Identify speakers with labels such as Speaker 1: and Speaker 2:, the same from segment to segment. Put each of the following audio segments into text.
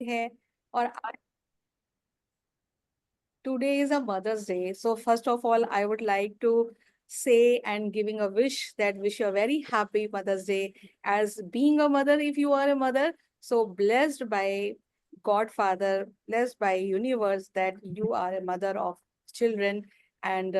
Speaker 1: है। और today is a Mother's Day. So first of all, I would like to say and giving a wish you a very happy Mother's Day. As being a mother, if you are a mother, so blessed by Godfather, blessed by universe that you are a mother of children. And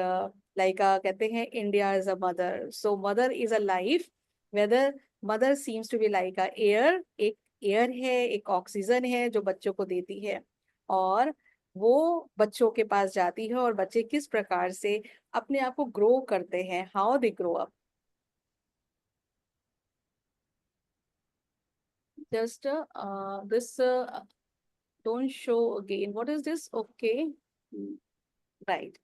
Speaker 1: कहते हैं India is a mother. So mother is a life. Whether mother seems to be like a air, एक air है, एक oxygen है जो बच्चों को देती है, और वो बच्चों के पास जाती है और बच्चे किस प्रकार से अपने आप को ग्रो करते हैं, how they grow up. Just this don't show again, what is this, okay, right.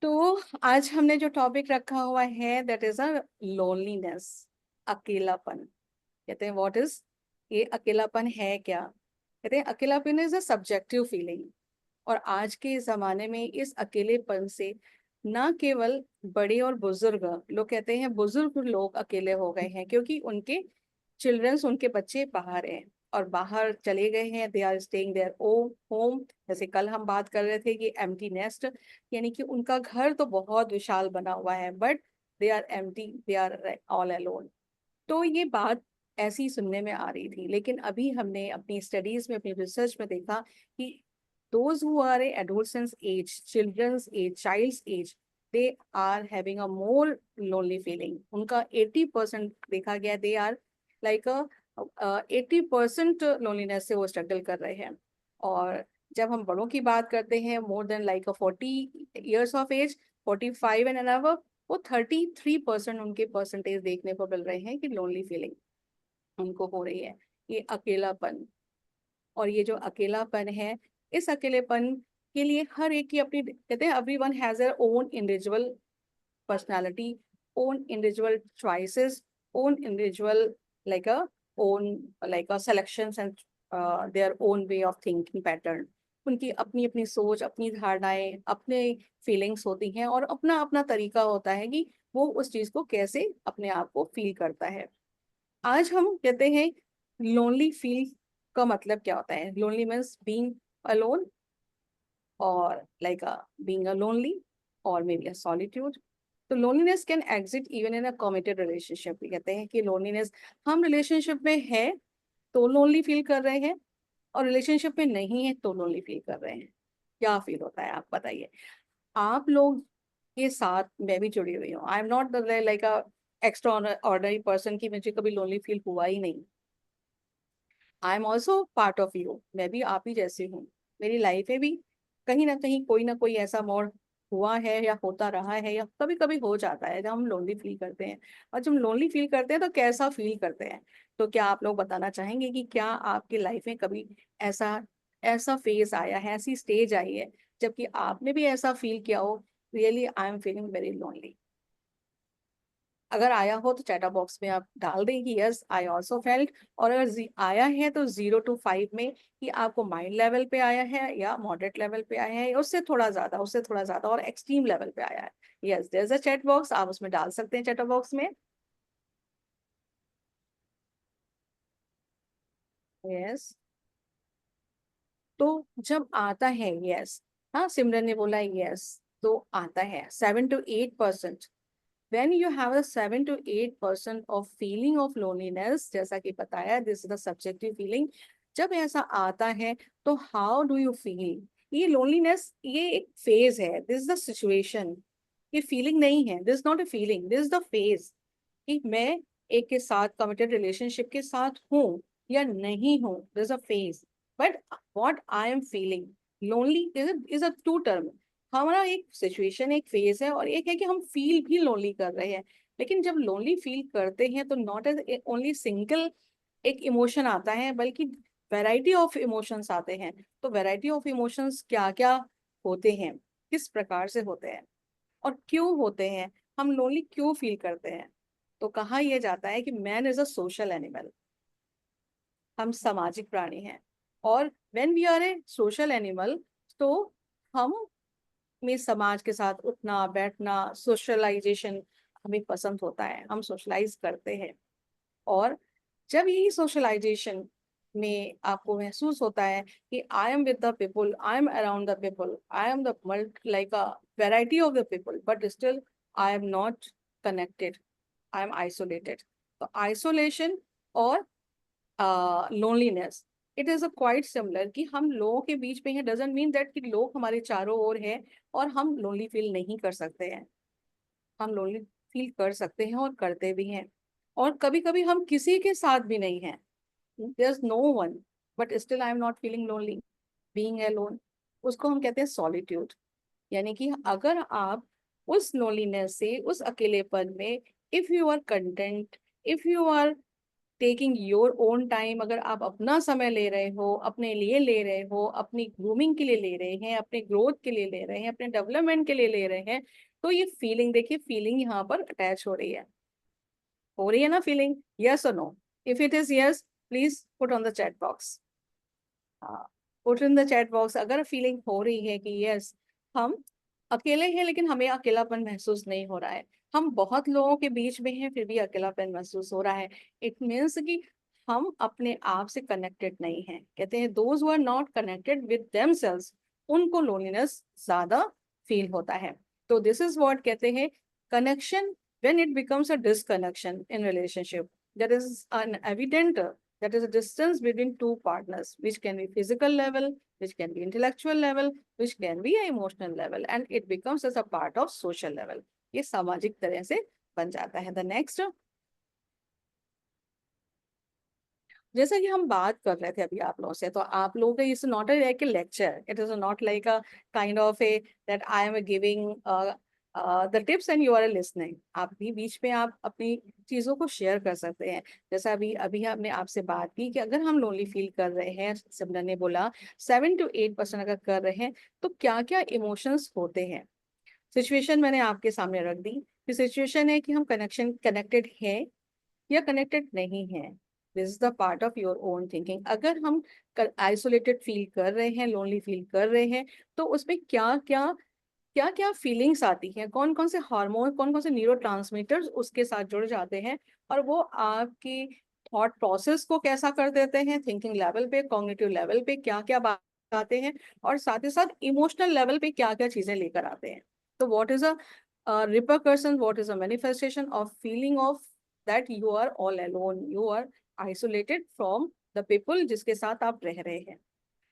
Speaker 1: तो आज हमने जो टॉपिक रखा हुआ है दैट इज अ लोनलीनेस, अकेलापन। कहते हैं व्हाट इज, ये अकेलापन है क्या? कहते हैं अकेलापन इज अ सब्जेक्टिव फीलिंग। और आज के ज़माने में इस अकेलेपन से ना केवल बड़े और बुजुर्ग लोग, कहते हैं बुजुर्ग लोग अकेले हो गए हैं क्योंकि उनके चिल्ड्रंस, उनके बच्चे बाहर हैं और बाहर चले गए हैं, they are staying their own home. जैसे कल हम बात कर रहे थे कि एम्प्टी नेस्ट, यानी कि उनका घर तो बहुत विशाल बना हुआ है but they are empty, they are all alone. तो ये बात ऐसी सुनने में आ रही थी, लेकिन अभी हमने अपनी स्टडीज में, अपनी रिसर्च में देखा कि those who are a adolescence age, children's age, child's age, they are having a more lonely feeling. उनका 80% देखा गया, they are like a 80% loneliness से वो स्ट्रगल कर रहे हैं। और जब हम बड़ों की बात करते हैं, more than like 40 years of age, 45 and above, वो 33% उनके परसेंटेज देखने को मिल रहे हैं कि लोनली फीलिंग उनको हो रही है, ये अकेलापन। और ये जो अकेलापन है, इस अकेलेपन के लिए हर एक की अपनी, कहते हैं everyone has their own individual personality, own individual choices, own individual like a own like a selections and their own way of thinking pattern. उनकी अपनी अपनी सोच, अपनी धारणाएं, अपने फीलिंग्स होती हैं और अपना अपना तरीका होता है कि वो उस चीज को कैसे अपने आप को फील करता है। आज हम कहते हैं लोनली फील का मतलब क्या होता है। लोनली मीन्स बीइंग अलोन, और लाइक बीइंग अ लोनली, और मे बी अ सॉलिट्यूड। तो loneliness can exit even in a committed relationship. कहते हैं कि लोनलीनेस, हम रिलेशनशिप में है तो लोनली फील कर रहे हैं, और रिलेशनशिप में नहीं है तो लोनली फील कर रहे हैं। क्या फील होता है आप बताइए। आप लोग के साथ मैं भी जुड़ी हुई हूँ, आई am not like a extra ordinary person की मुझे कभी लोनली फील हुआ ही नहीं। I am also part of you, मैं भी आप ही जैसी हूँ। मेरी लाइफ में भी कहीं ना कोई ऐसा मोड़ हुआ है या होता रहा है या कभी कभी हो जाता है जब हम लोनली फील करते हैं। और जब लोनली फील करते हैं तो कैसा फील करते हैं, तो क्या आप लोग बताना चाहेंगे कि क्या आपकी लाइफ में कभी ऐसा ऐसा फेज आया है, ऐसी स्टेज आई है जबकि आपने भी ऐसा फील किया हो, really I am feeling very lonely. अगर आया हो तो चैटा बॉक्स में आप डाल दें कि यस आई ऑल्सो फेल्ट। और अगर आया है तो 0 to 5 में कि आपको माइल्ड लेवल पे आया है या मॉडरेट लेवल पे आया है, उससे थोड़ा ज्यादा, उससे थोड़ा ज्यादा और एक्सट्रीम लेवल पे आया है। Yes there is a chat box, आप उसमें डाल सकते हैं चैटा बॉक्स में। यस, तो जब आता है यस, हाँ सिमरन ने बोला यस, तो आता है 7 to 8%। when you have a 7 to 8% of feeling of loneliness, जैसा कि बताया this is the subjective feeling, जब ऐसा आता है तो हाउ डू यू फील। ये लोनलीनेस ये एक फेज है, दिस इज द सिचुएशन, ये फीलिंग नहीं है, this not a feeling, this is the phase कि मैं एक के साथ कमिटेड रिलेशनशिप के साथ हूँ या नहीं हूँ, this is a phase. But what I am feeling, lonely is a two term. हमारा एक सिचुएशन, एक फेज है, और एक है कि हम फील भी लोनली कर रहे हैं। लेकिन जब लोनली फील करते हैं तो नॉट एज ओनली सिंगल एक इमोशन आता है, बल्कि वैरायटी ऑफ इमोशंस आते हैं। तो वैरायटी ऑफ इमोशंस क्या क्या होते हैं, किस प्रकार से होते हैं, और क्यों होते हैं, हम लोनली क्यों फील करते हैं। तो कहा यह जाता है कि man is a social animal, हम सामाजिक प्राणी हैं। और when we are a social animal, तो हम में समाज के साथ उठना बैठना, सोशलाइजेशन हमें पसंद होता है, हम सोशलाइज करते हैं। और जब यही सोशलाइजेशन में आपको महसूस होता है कि I am with the people, I am around the people, I am the like a variety of the people, but still I am not connected, I am isolated. तो आइसोलेशन और loneliness, it is a quite similar, कि हम लोगों के बीच में है doesn't mean that कि लोग हमारे चारों ओर है और हम लोनली फील नहीं कर सकते हैं। हम लोनली फील कर सकते हैं और करते भी हैं। और कभी कभी हम किसी के साथ भी नहीं हैं, there is no one, but still I am not feeling lonely, being alone, उसको हम कहते हैं सॉलिट्यूड। यानी कि अगर आप उस लोनलीनेस से, उस अकेलेपन में, if you are content, if you are taking your own time, अगर आप अपना समय ले रहे हो, अपने लिए ले रहे हो, अपनी ग्रूमिंग के लिए ले रहे हैं, अपने ग्रोथ के लिए ले रहे हैं, अपने डेवलपमेंट के लिए ले रहे हैं, तो ये फीलिंग देखिए, फीलिंग यहाँ पर अटैच हो रही है ना फीलिंग, यस और no? If it is yes, please put on the chat box. हाँ, put in the chat box अगर फीलिंग हो रही है कि यस, हम अकेले हैं लेकिन हमें अकेलापन महसूस नहीं हो रहा है, हम बहुत लोगों के बीच में हैं फिर भी अकेलापन महसूस हो रहा है, इट मीन्स कि हम अपने आप से कनेक्टेड नहीं हैं। कहते हैं those who are not connected with themselves, उनको लोनलीनेस ज्यादा फील होता है। तो दिस इज व्हाट कहते हैं connection, when it becomes a disconnection in relationship, that is an evident, that is a distance between two partners, which can be physical level, which can be intellectual level, which can be an emotional level, and it becomes as a part of social level। ये सामाजिक तरह से बन जाता है। The next, जैसा कि हम बात कर रहे थे अभी आप लोगों से, तो आप लोगों का is not like a lecture, it is not like a kind of a that I am giving the tips and you are listening. आप भी बीच में आप अपनी चीजों को शेयर कर सकते हैं। जैसा अभी अभी हमने आपसे बात की कि अगर हम लोनली फील कर रहे हैं, सिमरन ने बोला 7 to 8% अगर कर रहे हैं, तो क्या क्या इमोशंस होते हैं। सिचुएशन मैंने आपके सामने रख दी कि सिचुएशन है कि हम कनेक्टेड हैं या कनेक्टेड नहीं है। This is the part of your own thinking. अगर हम आइसोलेटेड फील कर रहे हैं, लोनली फील कर रहे हैं, तो उसमें क्या क्या फीलिंग्स आती हैं, कौन कौन से हार्मोन, कौन कौन से न्यूरो उसके साथ जुड़ जाते हैं, और वो आपकी थॉट प्रोसेस को कैसा कर देते हैं, थिंकिंग लेवल पे, कॉग्निटिव लेवल पे क्या क्या बात आते हैं, और साथ ही साथ इमोशनल लेवल पे क्या क्या चीजें लेकर आते हैं। तो what is a repercussion, what is a manifestation of feeling of that you are all alone, you are isolated from the people जिसके साथ आप रह रहे हैं।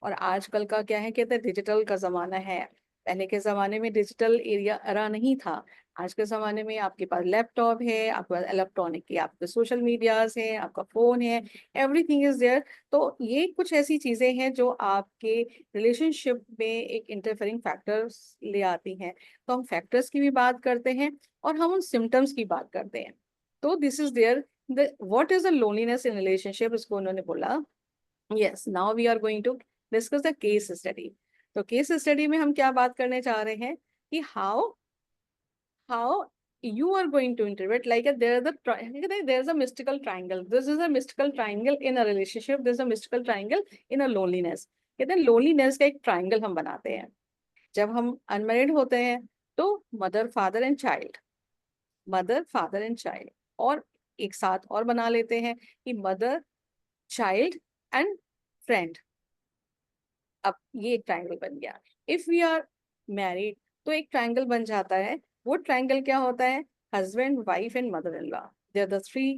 Speaker 1: और आजकल का क्या है, कहते हैं डिजिटल का जमाना है। पहले के जमाने में डिजिटल एरिया एरा नहीं था। आज के जमाने में आपके पास लैपटॉप है, आपके पास इलेक्ट्रॉनिक की, आपके सोशल मीडियाज है, आपका फोन है, एवरीथिंग इज देयर। तो ये कुछ ऐसी चीजें हैं जो आपके रिलेशनशिप में एक इंटरफेरिंग फैक्टर्स ले आती हैं। तो हम फैक्टर्स की भी बात करते हैं और हम उन सिम्टम्स की बात करते हैं। तो this is there the what is the loneliness in relationship, इसको उन्होंने बोला। Yes, now we are going to discuss the case study. तो केस स्टडी में हम क्या बात करने जा रहे हैं कि how you are going to interpret, like there is a mystical triangle, this is a mystical triangle in a relationship, this is a mystical triangle in a loneliness। कहते हैं लोनलीनेस का एक ट्राइंगल हम बनाते हैं जब हम अनमेरिड होते हैं। तो mother father and child, mother father and child, और एक साथ और बना लेते हैं कि मदर चाइल्ड एंड फ्रेंड। अब ये एक ट्रायंगल बन गया। इफ वी आर मैरिड, तो एक ट्रायंगल बन जाता है। वो ट्रायंगल क्या होता है, husband wife and mother in law, they are the three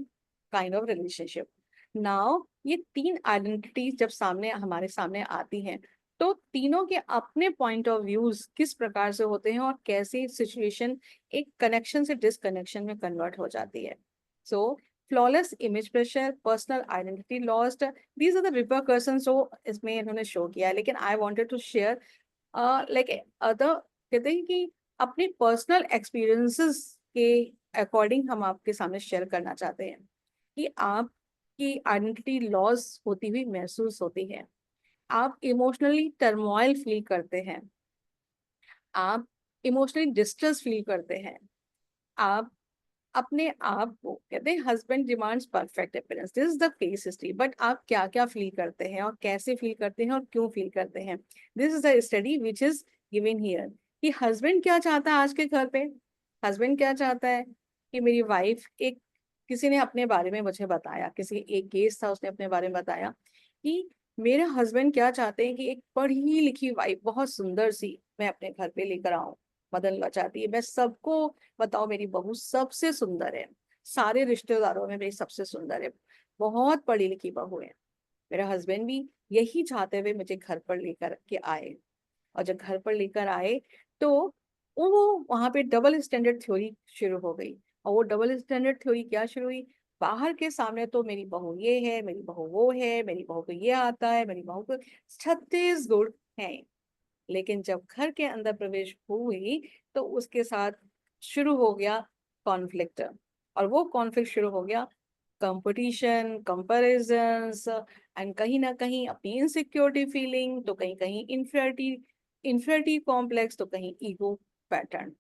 Speaker 1: kind of relationship. Now ये तीन आइडेंटिटी जब सामने हमारे सामने आती हैं, तो तीनों के अपने पॉइंट ऑफ व्यूज किस प्रकार से होते हैं और कैसे सिचुएशन एक कनेक्शन से डिसकनेक्शन में कन्वर्ट हो जाती है। So flawless image pressure, personal identity lost, these are the repercussions जो इसमें इन्होंने शो किया है। लेकिन I wanted to share like other, कहते हैं कि अपने पर्सनल एक्सपीरियंसेस के अकॉर्डिंग हम आपके सामने शेयर करना चाहते हैं कि आपकी आइडेंटिटी लॉस होती हुई महसूस होती है, आप इमोशनली टर्मोइल फील करते हैं, आप इमोशनली डिस्ट्रेस फील करते हैं, आप अपने आप को, कहते हैं husband demands perfect appearance, this is the case history, but आप क्या क्या फील करते हैं और कैसे फील करते हैं और क्यों फील करते हैं। This is the study which is given here कि हस्बैंड क्या चाहता है आज के घर पे। हस्बैंड क्या चाहता है कि मेरी वाइफ, एक किसी ने अपने बारे में मुझे बताया, किसी एक केस था उसने अपने बारे में बताया कि मेरे हस्बैंड क्या चाहते हैं कि एक पढ़ी लिखी वाइफ बहुत सुंदर सी मैं अपने घर पे लेकर आऊं। मदन लॉ चाहती है मैं सबको बताओ मेरी बहू सबसे सुंदर है, सारे रिश्तेदारों में मेरी सबसे सुंदर है, बहुत पढ़ी लिखी बहू है। मेरा हस्बैंड भी यही चाहते हुए मुझे घर पर लेकर के आए। और जब घर पर लेकर आए तो वो वहां पे डबल स्टैंडर्ड थ्योरी शुरू हो गई। और वो डबल स्टैंडर्ड थ्योरी क्या शुरू हुई, बाहर के सामने तो मेरी बहू ये है, मेरी बहू वो है, मेरी बहू को ये आता है, मेरी बहू को 36 गुण है। लेकिन जब घर के अंदर प्रवेश हुई तो उसके साथ शुरू हो गया कॉन्फ्लिक्ट। और वो कॉन्फ्लिक्ट शुरू हो गया कंपटीशन, कंपैरिजंस, एंड कहीं ना कहीं अपनी इनसिक्योरिटी फीलिंग, तो कहीं कहीं इंफिनिटी कॉम्प्लेक्स, तो कहीं ईगो पैटर्न।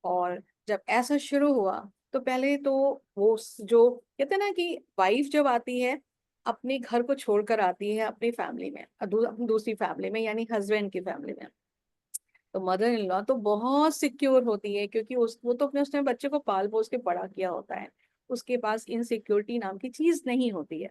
Speaker 1: और जब ऐसा शुरू हुआ तो पहले तो वो जो कहते हैं ना कि वाइफ जब आती है अपने घर को छोड़कर आती है अपनी फैमिली में, अपनी दूसरी फैमिली में यानी हस्बैंड की फैमिली में, तो मदर इन लॉ तो बहुत सिक्योर होती है क्योंकि उस वो तो अपने उसने बच्चे को पाल पोस के बड़ा किया होता है, उसके पास इनसिक्योरिटी नाम की चीज नहीं होती है।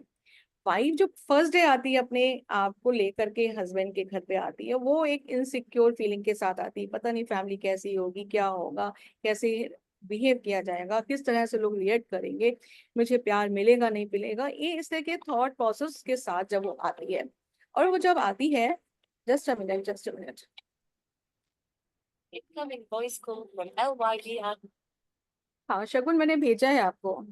Speaker 1: वाइफ जो फर्स्ट डे आती है अपने आप को लेकर के हस्बैंड के घर पे आती है, वो एक इनसिक्योर फीलिंग के साथ आती है, पता नहीं फैमिली कैसी होगी, क्या होगा, कैसे बिहेव किया जाएगा, किस तरह से लोग रिएक्ट करेंगे, मुझे प्यार मिलेगा नहीं मिलेगा, ये इस तरह के थॉट प्रोसेस के साथ जब वो आती है। और वो जब आती है, just a minute, just a minute. Incoming voice call from LYG। हाँ शगुन, मैंने भेजा है आपको।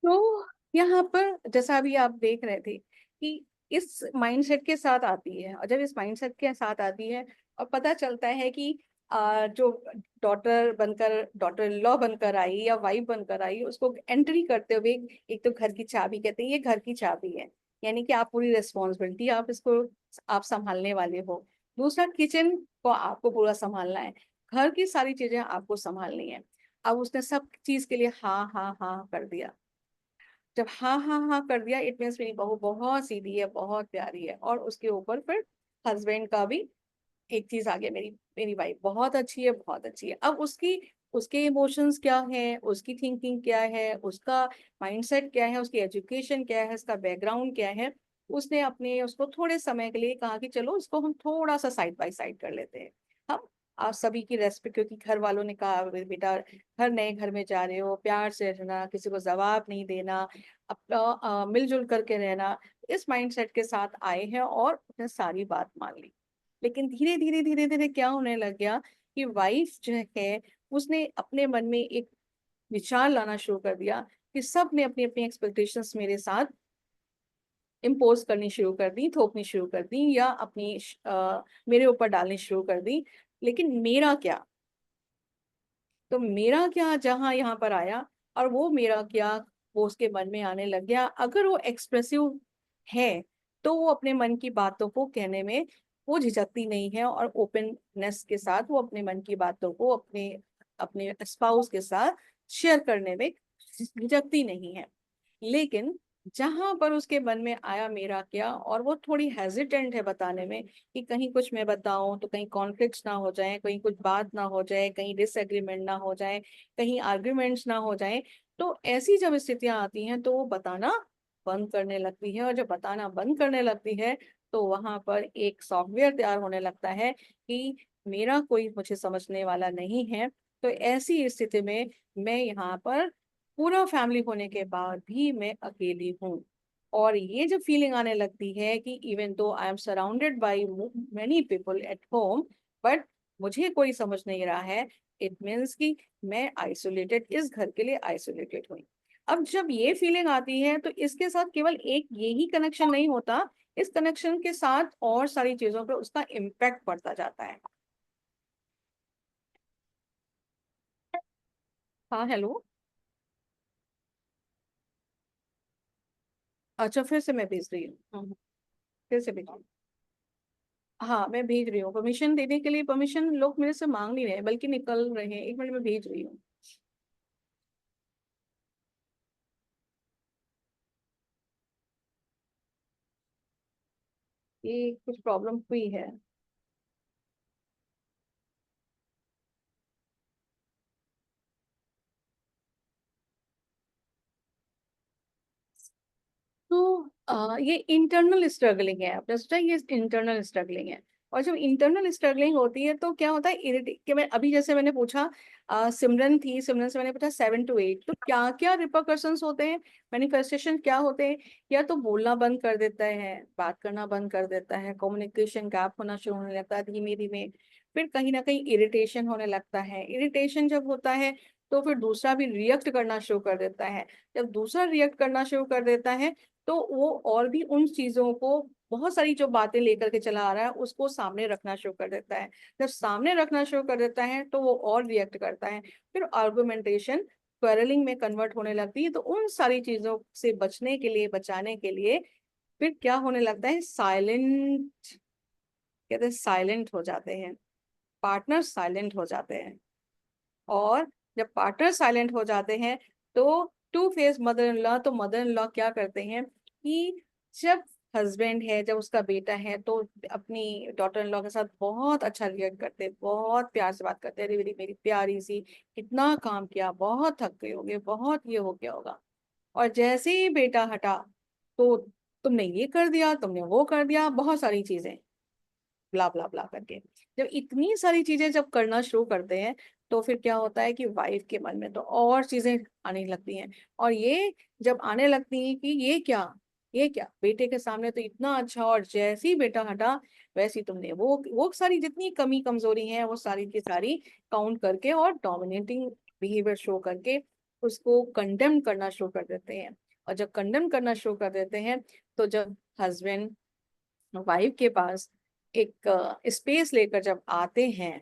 Speaker 1: तो यहाँ पर जैसा अभी आप देख रहे थे कि इस माइंडसेट के साथ आती है, और जब इस माइंडसेट के साथ आती है और पता चलता है कि जो डॉटर लॉ बनकर आई या वाइफ बनकर आई, उसको एंट्री करते हुए एक तो घर की चाबी कहते हैं, ये घर की चाबी है, यानी कि आप पूरी रिस्पॉन्सिबिलिटी आप इसको आप संभालने वाले हो। दूसरा, किचन को आपको पूरा संभालना है, घर की सारी चीजें आपको संभालनी है। अब उसने सब चीज के लिए हाँ हाँ हाँ कर दिया। जब हाँ हाँ हाँ कर दिया, इट मीन्स मेरी बहू बहुत सीधी है, बहुत प्यारी है। और उसके ऊपर फिर हस्बैंड का भी एक चीज आ गया, मेरी मेरी वाइफ बहुत अच्छी है, बहुत अच्छी है। अब उसकी उसके इमोशंस क्या है, उसकी थिंकिंग क्या है, उसका माइंडसेट क्या है, उसकी एजुकेशन क्या है, उसका बैकग्राउंड क्या है, उसने अपने उसको थोड़े समय के लिए कहा कि चलो इसको हम थोड़ा सा साइड बाय साइड कर लेते हैं। हम आप सभी की रेस्पेक्ट, क्योंकि घर वालों ने कहा बेटा घर नए घर में जा रहे हो, प्यार से रहना, किसी को जवाब नहीं देना, अपना मिलजुल करके रहना, इस माइंडसेट के साथ आए हैं और उसने सारी बात मान ली। लेकिन धीरे धीरे धीरे धीरे क्या होने लग गया कि वाइफ जो है उसने अपने मन में एक विचार लाना शुरू कर दिया कि सब ने अपनी अपनी एक्सपेक्टेशंस मेरे साथ इम्पोज करनी शुरू कर दी, थोपनी शुरू कर दी, या अपनी मेरे ऊपर डालनी शुरू कर दी। लेकिन मेरा क्या, तो मेरा क्या जहां यहाँ पर आया, और वो मेरा क्या वो उसके मन में आने लग गया। अगर वो एक्सप्रेसिव है तो वो अपने मन की बातों को कहने में वो झिझकती नहीं है, और ओपननेस के साथ वो अपने मन की बातों को अपने अपने स्पाउस के साथ शेयर करने में झिझकती नहीं है। लेकिन जहां पर उसके मन में आया मेरा क्या, और वो थोड़ी हेजिटेंट है बताने में कि कहीं कुछ मैं बताऊं तो कहीं कॉन्फ्लिक्ट्स ना हो जाए, कहीं कुछ बात ना हो जाए, कहीं डिसएग्रीमेंट ना हो जाए, कहीं आर्ग्यूमेंट्स ना हो जाए, तो ऐसी जब स्थितियां आती हैं तो वो बताना बंद करने लगती है। और जब बताना बंद करने लगती है तो वहां पर एक सॉफ्टवेयर तैयार होने लगता है कि मेरा कोई मुझे समझने वाला नहीं है। तो ऐसी स्थिति में मैं यहाँ पर पूरा फैमिली होने के बाद भी मैं अकेली हूँ। और ये जब फीलिंग आने लगती है कि even though I am surrounded by many people at home, but मुझे कोई समझ नहीं रहा है, इट मीन्स कि मैं आइसोलेटेड, इस घर के लिए आइसोलेटेड हुई। अब जब ये फीलिंग आती है तो इसके साथ केवल एक यही कनेक्शन नहीं होता, इस कनेक्शन के साथ और सारी चीजों पर उसका इम्पैक्ट पड़ता जाता है। हाँ हेलो। अच्छा फिर से मैं भेज रही हूँ। फिर से भेज रही हूँ। हाँ मैं भेज रही हूँ, परमिशन देने के लिए परमिशन लोग मेरे से मांग नहीं रहे बल्कि निकल रहे हैं। एक मिनट में भेज रही हूँ। ये कुछ प्रॉब्लम हुई है। तो ये इंटरनल स्ट्रगलिंग है, आपने सोचा ये इंटरनल स्ट्रगलिंग है। और जब इंटरनल स्ट्रगलिंग होती है तो क्या होता है, इरिटेट कि मैं अभी जैसे मैंने पूछा, सिमरन थी, सिमरन से मैंने पूछा 7 to 8 तो क्या क्या रिpercussions होते हैं, मैनिफेस्टेशन क्या होते हैं। या तो बोलना बंद कर देता है, बात करना बंद कर देता है, कम्युनिकेशन गैप होना शुरू होने लगता है धीमे धीमे। फिर कहीं ना कहीं इरिटेशन होने लगता है, इरिटेशन जब होता है तो फिर दूसरा भी रिएक्ट करना शुरू कर देता है। जब दूसरा रिएक्ट करना शुरू कर देता है तो वो और भी उन चीजों को, बहुत सारी जो बातें लेकर के चला आ रहा है उसको सामने रखना शुरू कर देता है। जब सामने रखना शुरू कर देता है तो वो और रिएक्ट करता है। फिर आर्गुमेंटेशन क्वेरलिंग में कन्वर्ट होने लगती है। तो उन सारी चीजों से बचने के लिए, बचाने के लिए फिर क्या होने लगता है, साइलेंट, कहते हैं साइलेंट हो जाते हैं, पार्टनर साइलेंट हो जाते हैं। और जब पार्टनर साइलेंट हो जाते हैं तो to face mother in law, तो मदर इन लॉ क्या करते हैं कि जब हस्बैंड है, जब उसका बेटा है तो अपनी डॉटर इन लॉ के साथ बहुत अच्छा रिएक्ट करते हैं, बहुत प्यार से बात करते हैं, अरे मेरी मेरी प्यारी सी, कितना काम किया, बहुत थक गए होगे, बहुत ये हो गया होगा। और जैसे ही बेटा हटा तो तुमने ये कर दिया, तुमने वो कर दिया, बहुत सारी चीजें ब्ला ब्ला ब्ला करके। जब इतनी सारी चीजें जब करना शुरू करते हैं तो फिर क्या होता है कि वाइफ के मन में तो और चीजें आने लगती हैं। और ये जब आने लगती हैं कि ये क्या बेटे के सामने तो इतना अच्छा, और जैसे ही बेटा हटा वैसे ही तुमने वो सारी जितनी कमी कमजोरी है वो सारी की सारी काउंट करके और डोमिनेटिंग बिहेवियर शो करके उसको कंडेम करना शुरू कर देते हैं। और जब कंडेम करना शुरू कर देते हैं तो जब हस्बैंड वाइफ के पास एक स्पेस लेकर जब आते हैं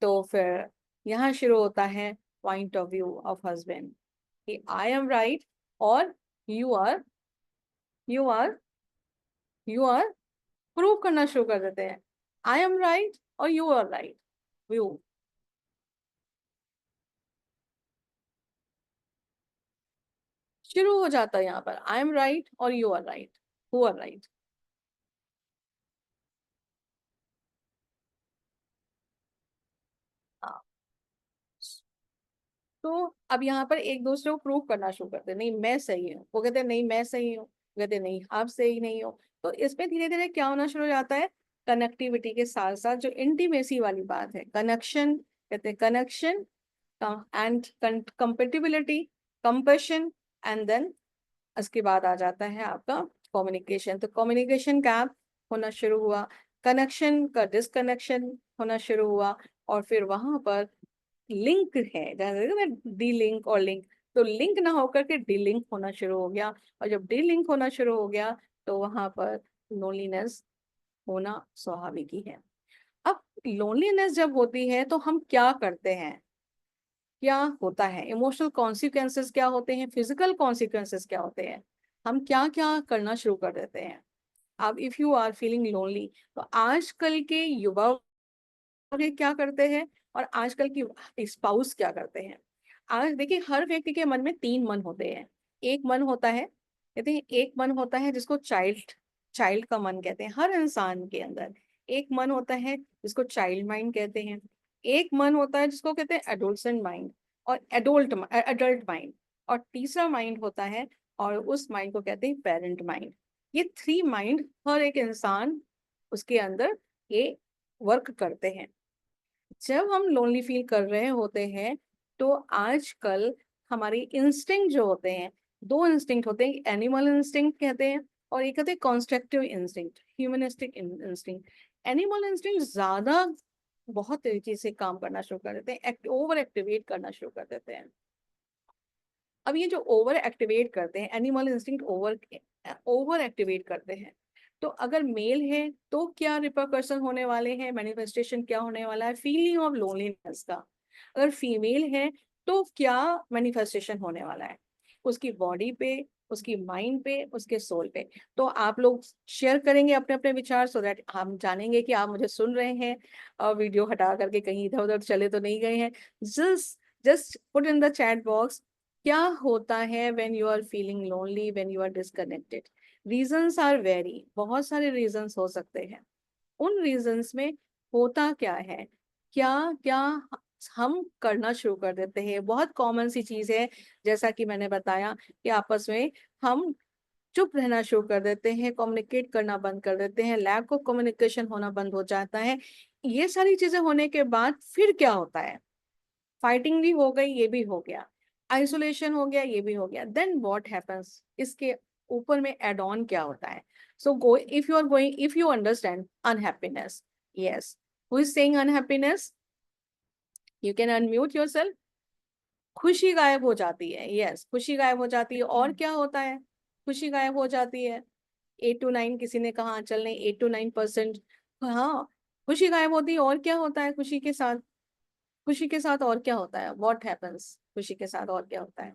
Speaker 1: तो फिर यहाँ शुरू होता है point of view of husband कि आई एम राइट और you are you are you are prove करना शुरू कर देते हैं, आई एम राइट और यू आर राइट व्यू शुरू हो जाता है। यहाँ पर आई एम राइट और you are right, who are right. तो अब यहाँ पर एक दूसरे को प्रूव करना शुरू करते हैं, नहीं मैं सही हूँ, वो कहते हैं नहीं मैं सही हूँ, वो कहते हैं नहीं आप सही नहीं हो। तो इसमें धीरे धीरे क्या होना शुरू हो जाता है, कनेक्टिविटी के साथ साथ जो इंटीमेसी वाली बात है, कनेक्शन, कहते हैं connection and compatibility, compassion, and then उसके बाद आ जाता है आपका कम्युनिकेशन। तो कम्युनिकेशन गैप होना शुरू हुआ, कनेक्शन का डिसकनेक्शन होना शुरू हुआ, और फिर वहां पर लिंक है जैसे डी लिंक और लिंक, तो लिंक ना होकर के डी लिंक होना शुरू हो गया। और जब डी लिंक होना शुरू हो गया तो वहां पर लोनलीनेस होना स्वाभाविक ही है। अब लोनलीनेस जब होती है तो हम क्या करते हैं, क्या होता है, इमोशनल कॉन्सिक्वेंसेस क्या होते हैं, फिजिकल कॉन्सिक्वेंसेस क्या होते हैं, हम क्या क्या करना शुरू कर देते हैं। अब if you are feeling lonely तो आजकल के युवा ये क्या करते हैं और आजकल की स्पाउस क्या करते हैं। आज देखिए हर व्यक्ति के मन में 3 मन होते हैं। एक मन होता है, कहते हैं एक मन होता है जिसको चाइल्ड चाइल्ड का मन कहते हैं, हर इंसान के अंदर एक मन होता है जिसको चाइल्ड माइंड कहते हैं। एक मन होता है जिसको कहते हैं एडोलसेंट माइंड और एडल्ट माइंड। और तीसरा माइंड होता है और उस माइंड को कहते हैं पेरेंट माइंड। ये 3 माइंड हर एक इंसान उसके अंदर ये वर्क करते हैं। जब हम लोनली फील कर रहे होते हैं तो आजकल हमारी इंस्टिंक्ट जो होते हैं, दो इंस्टिंक्ट होते हैं, एनिमल इंस्टिंक्ट कहते हैं और एक कहते हैं constructive instinct, humanistic instinct. Animal instinct ज्यादा बहुत तेजी से काम करना शुरू कर देते हैं, ओवर एक्टिवेट करना शुरू कर देते हैं। अब ये जो ओवर एक्टिवेट करते हैं, एनिमल इंस्टिंक्ट ओवर एक्टिवेट करते हैं, तो अगर मेल है तो क्या रिपरकशन होने वाले हैं, मैनिफेस्टेशन क्या होने वाला है, फीलिंग ऑफ लोनलीनेस का। अगर फीमेल है तो क्या मैनिफेस्टेशन होने वाला है, उसकी बॉडी पे, उसकी माइंड पे, उसके सोल पे। तो आप लोग शेयर करेंगे अपने अपने विचार, सो दैट हम जानेंगे कि आप मुझे सुन रहे हैं और वीडियो हटा करके कहीं इधर उधर चले तो नहीं गए हैं। Just just put in the chat box, क्या होता है when you are feeling lonely, when you are disconnected। reasons are very, बहुत सारे reasons हो सकते हैं। उन reasons में होता क्या है, क्या क्या हम करना शुरू कर देते हैं। बहुत कॉमन सी चीज है, जैसा कि मैंने बताया कि आपस में हम चुप रहना शुरू कर देते हैं, कम्युनिकेट करना बंद कर देते हैं, लैक ऑफ कम्युनिकेशन होना बंद हो जाता है। ये सारी चीजें होने के बाद फिर क्या होता है, फाइटिंग भी हो गई, ये भी हो गया, आइसोलेशन हो गया, ये भी हो गया, देन व्हाट हैपेंस, इसके ऊपर में एड ऑन क्या होता है। So go, if you are going, if you understand unhappiness, yes, who is saying unhappiness, you can unmute yourself. खुशी गायब हो जाती है, यस, खुशी गायब हो जाती है। और क्या होता है, खुशी गायब हो जाती है। 8 to 9, किसी ने कहा, चल नहीं 8 to 9%, हाँ, खुशी गायब होती है। और क्या होता है खुशी के साथ, खुशी के साथ और क्या होता है, व्हाट हैपेंस, खुशी के साथ और क्या होता है।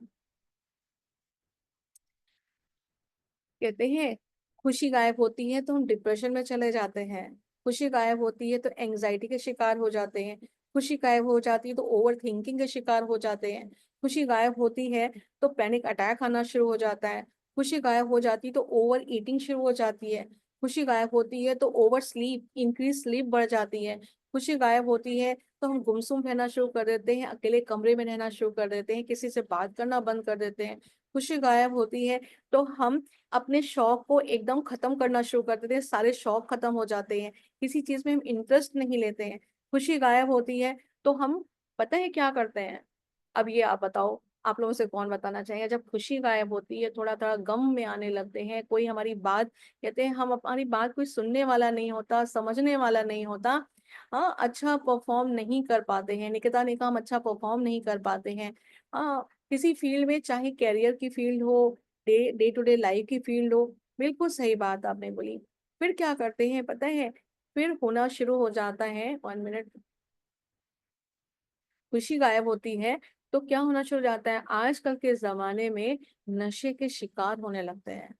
Speaker 1: कहते हैं खुशी गायब होती है तो हम डिप्रेशन में चले जाते हैं, खुशी गायब होती है तो एंजाइटी के शिकार हो जाते हैं, खुशी गायब हो जाती है तो ओवर थिंकिंग के शिकार हो जाते हैं, खुशी गायब होती है तो पैनिक अटैक आना शुरू हो जाता है, खुशी गायब हो जाती है तो ओवर ईटिंग शुरू हो जाती है, खुशी गायब होती है तो ओवर स्लीप, इंक्रीज स्लीप बढ़ जाती है, खुशी गायब होती है तो हम गुमसुम रहना शुरू कर देते हैं, अकेले कमरे में रहना शुरू कर देते हैं, किसी से बात करना बंद कर देते हैं। खुशी गायब होती है तो हम अपने शौक को एकदम खत्म करना शुरू कर देते हैं, सारे शौक खत्म हो जाते हैं, किसी चीज में हम इंटरेस्ट नहीं लेते हैं। खुशी गायब होती है तो हम, पता है क्या करते हैं, अब ये आप बताओ, आप लोगों से कौन बताना चाहिए, जब खुशी गायब होती है थोड़ा थोड़ा गम में आने लगते हैं, कोई हमारी बात, कहते हैं हम हमारी बात कोई सुनने वाला नहीं होता, समझने वाला नहीं होता, हाँ, अच्छा परफॉर्म नहीं कर पाते हैं, निकिता ने कहा हम अच्छा परफॉर्म नहीं कर पाते हैं, हाँ, किसी फील्ड में, चाहे कैरियर की फील्ड हो, day day to day life की फील्ड हो, बिल्कुल सही बात आपने बोली। फिर क्या करते हैं पता है, फिर होना शुरू हो जाता है, 1 मिनट, खुशी गायब होती है तो क्या होना शुरू हो जाता है, आजकल के जमाने में नशे के शिकार होने लगते हैं।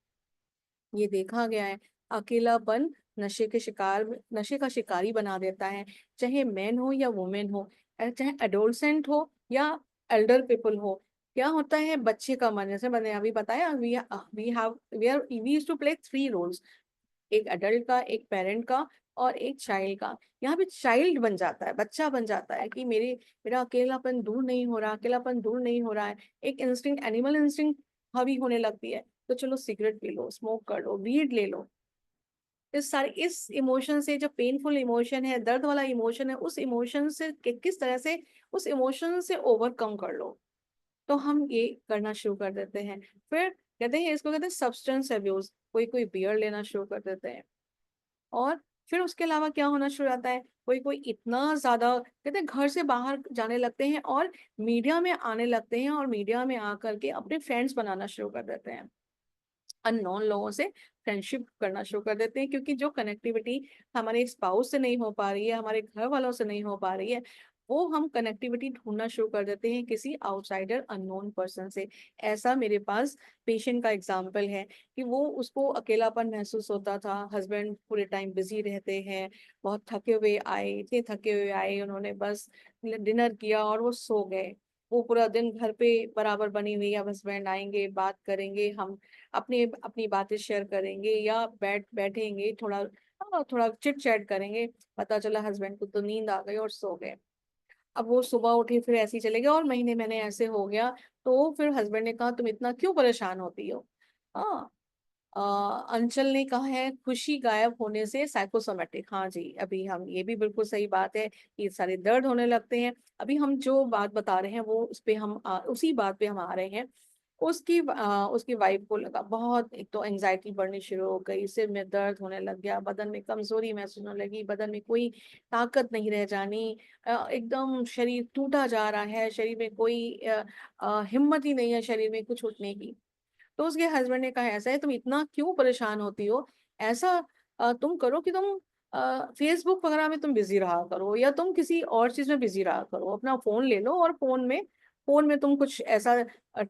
Speaker 1: ये देखा गया है, अकेलापन नशे के शिकार, नशे का शिकारी बना देता है, चाहे मैन हो या वुमेन हो, चाहे एडोलसेंट हो या एल्डर पीपल हो। क्या होता है, बच्चे का मन, जैसे मैंने अभी बताया, we used to play 3 roles, एक एडल्ट का, एक पेरेंट का और एक चाइल्ड का। यहाँ पे चाइल्ड बन जाता है, बच्चा बन जाता है कि मेरा अकेलापन दूर नहीं हो रहा, अकेलापन दूर नहीं हो रहा है, एक इंस्टिंक्ट, एनिमल इंस्टिंक्ट हावी होने लगती है, तो चलो सिगरेट पी लो, स्मोक कर लो, वीड ले लो। इस इमोशन से, जो पेनफुल इमोशन है, दर्द वाला इमोशन है, उस इमोशन से किस तरह से उस इमोशन से ओवरकम कर लो, तो हम ये करना शुरू कर देते हैं। फिर कहते हैं, इसको कहते हैं सब्सटेंस अब्यूज, कोई कोई बियर लेना शुरू कर देते हैं। और फिर उसके अलावा क्या होना शुरू हो जाता है, कोई कोई इतना ज्यादा, कहते हैं घर से बाहर जाने लगते हैं और मीडिया में आने लगते हैं, और मीडिया में आकर के अपने फ्रेंड्स बनाना शुरू कर देते हैं, अननोन लोगों से फ्रेंडशिप करना शुरू कर देते हैं, क्योंकि जो कनेक्टिविटी हमारे स्पाउस से नहीं हो पा रही है, हमारे घर वालों से नहीं हो पा रही है, वो हम कनेक्टिविटी ढूंढना शुरू कर देते हैं किसी आउटसाइडर, अननोन पर्सन से। ऐसा मेरे पास पेशेंट का एग्जाम्पल है कि वो, उसको अकेलापन महसूस होता था, हस्बैंड पूरे टाइम बिजी रहते हैं, बहुत थके हुए आए, इतने थके हुए आए, उन्होंने बस डिनर किया और वो सो गए। वो पूरा दिन घर पे बराबर बनी हुई, अब हस्बैंड आएंगे, बात करेंगे, हम अपनी अपनी बातें शेयर करेंगे या बैठेंगे थोड़ा, थोड़ा चिट चैट करेंगे, पता चला हस्बैंड को तो नींद आ गई और सो गए। अब वो सुबह उठे, फिर ऐसे ही चले गए और महीने महीने ऐसे हो गया। तो फिर हस्बैंड ने कहा तुम इतना क्यों परेशान होती हो, हाँ, अंचल ने कहा है खुशी गायब होने से साइकोसोमेटिक। हाँ जी, अभी हम ये भी बिल्कुल सही बात है कि सारे दर्द होने लगते हैं। अभी हम जो बात बता रहे हैं वो उस पे हम उसी बात पे हम आ रहे हैं। उसकी वाइफ को लगा बहुत, एक तो एंजाइटी बढ़नी शुरू हो गई, सिर में दर्द होने लग गया, बदन में कमजोरी महसूस होने लगी, बदन में कोई ताकत नहीं रह जानी, एकदम शरीर टूटा जा रहा है, शरीर में कोई हिम्मत ही नहीं है शरीर में कुछ उठने की। तो उसके हस्बैंड ने कहा ऐसा है तुम इतना क्यों परेशान होती हो, ऐसा तुम करो कि तुम फेसबुक वगैरह में तुम बिजी रहा करो, या तुम किसी और चीज में बिजी रहा करो, अपना फोन ले लो और फोन में तुम कुछ ऐसा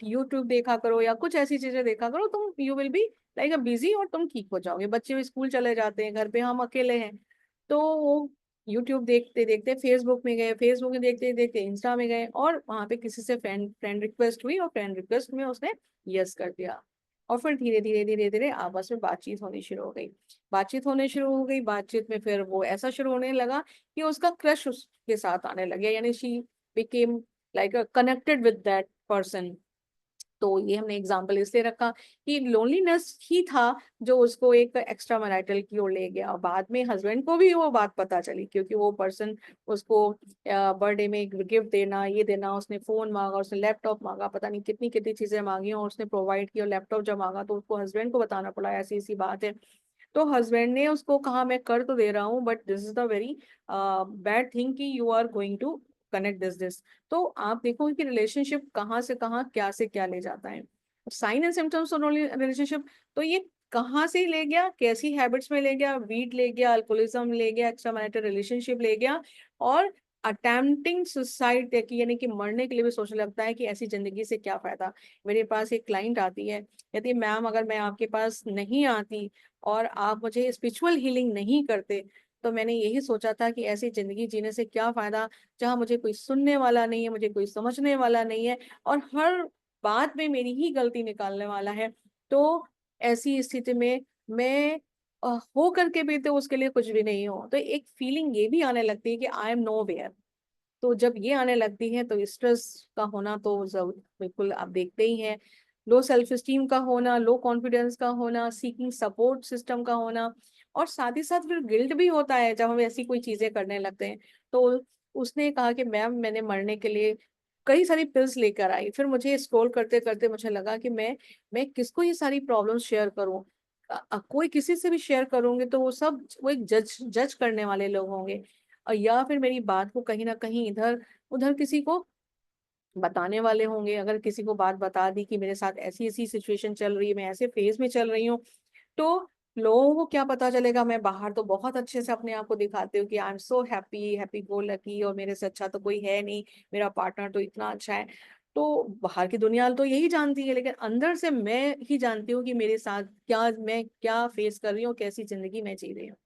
Speaker 1: यूट्यूब देखा करो या कुछ ऐसी चीजें देखा करो, तुम you will be like a busy और तुम ठीक हो जाओगे। बच्चे भी स्कूल चले जाते हैं, घर पे हम अकेले हैं। तो वो यूट्यूब देखते देखते फेसबुक में गए, फेसबुक में देखते देखते इंस्टा में गए, और वहां पे किसी से फ्रेंड फ्रेंड रिक्वेस्ट हुई और फ्रेंड रिक्वेस्ट में उसने यस कर दिया। और फिर धीरे धीरे धीरे धीरे आपस में बातचीत होनी शुरू हो गई। बातचीत में फिर वो ऐसा शुरू होने लगा कि उसका क्रश उसके साथ आने लगे, यानी she became like connected with that person. तो ये हमने एग्जाम्पल इसलिए रखा कि लोनलीनेस ही था जो उसको एक एक्स्ट्रा मैरिटल की ओर ले गया। बाद में हस्बैंड को भी वो बात पता चली, क्योंकि वो पर्सन उसको बर्थडे में एक गिफ्ट देना, ये देना, उसने फोन मांगा, उसने लैपटॉप मांगा, पता नहीं कितनी कितनी चीजें मांगी और उसने प्रोवाइड किया। और लैपटॉप जब मांगा तो उसको हस्बैंड को बताना पड़ा ऐसी ऐसी बात है। तो हस्बैंड ने उसको कहा मैं कर तो दे रहा हूँ, but this is the very bad thing कि you are going to connect this. तो आप देखोगे कि रिलेशनशिप कहाँ से कहाँ, क्या से क्या ले जाता है। Sign and symptoms of relationship, तो ये कहाँ से ले गया, कैसी हैबिट्स में ले गया, वीट ले गया, अल्कोहलिज्म ले गया, एक्स्ट्रा मैरिटल रिलेशनशिप ले गया, और अटेम्प्टिंग सुसाइड, यानी कि मरने के लिए भी सोचने लगता है कि ऐसी जिंदगी से क्या फायदा। मेरे पास एक क्लाइंट आती है, कहती मैम अगर मैं आपके पास नहीं आती और आप मुझे स्पिरिचुअल हीलिंग नहीं करते तो मैंने यही सोचा था कि ऐसी जिंदगी जीने से क्या फायदा, जहाँ मुझे कोई सुनने वाला नहीं है, मुझे कोई समझने वाला नहीं है, और हर बात में मेरी ही गलती निकालने वाला है। तो ऐसी स्थिति में मैं हो करके भी तो उसके लिए कुछ भी नहीं हो, तो एक फीलिंग ये भी आने लगती है कि आई एम नो वेयर। तो जब ये आने लगती है तो स्ट्रेस का होना तो जरूर बिल्कुल आप देखते ही हैं। लो सेल्फ स्टीम का होना, लो कॉन्फिडेंस का होना, सीकिंग सपोर्ट सिस्टम का होना, और साथ ही साथ फिर गिल्ट भी होता है जब हम ऐसी कोई चीजें करने लगते हैं। तो उसने कहा कि मैम मैंने मरने के लिए कई सारी पिल्स लेकर आई, फिर मुझे स्क्रॉल करते करते मुझे लगा कि मैं किसको ये सारी प्रॉब्लम्स शेयर करूं। कोई किसी से भी शेयर करूंगी तो वो एक जज जज करने वाले लोग होंगे, और या फिर मेरी बात को कहीं ना कहीं इधर उधर किसी को बताने वाले होंगे। अगर किसी को बात बता दी कि मेरे साथ ऐसी ऐसी सिचुएशन चल रही है, मैं ऐसे फेज में चल रही हूँ, तो लोगों को क्या पता चलेगा। मैं बाहर तो बहुत अच्छे से अपने आप को दिखाती हूँ कि I am so happy happy go lucky, और मेरे से अच्छा तो कोई है नहीं, मेरा पार्टनर तो इतना अच्छा है। तो बाहर की दुनिया तो यही जानती है, लेकिन अंदर से मैं ही जानती हूँ कि मेरे साथ क्या, मैं क्या फेस कर रही हूँ, कैसी जिंदगी मैं जी रही हूँ।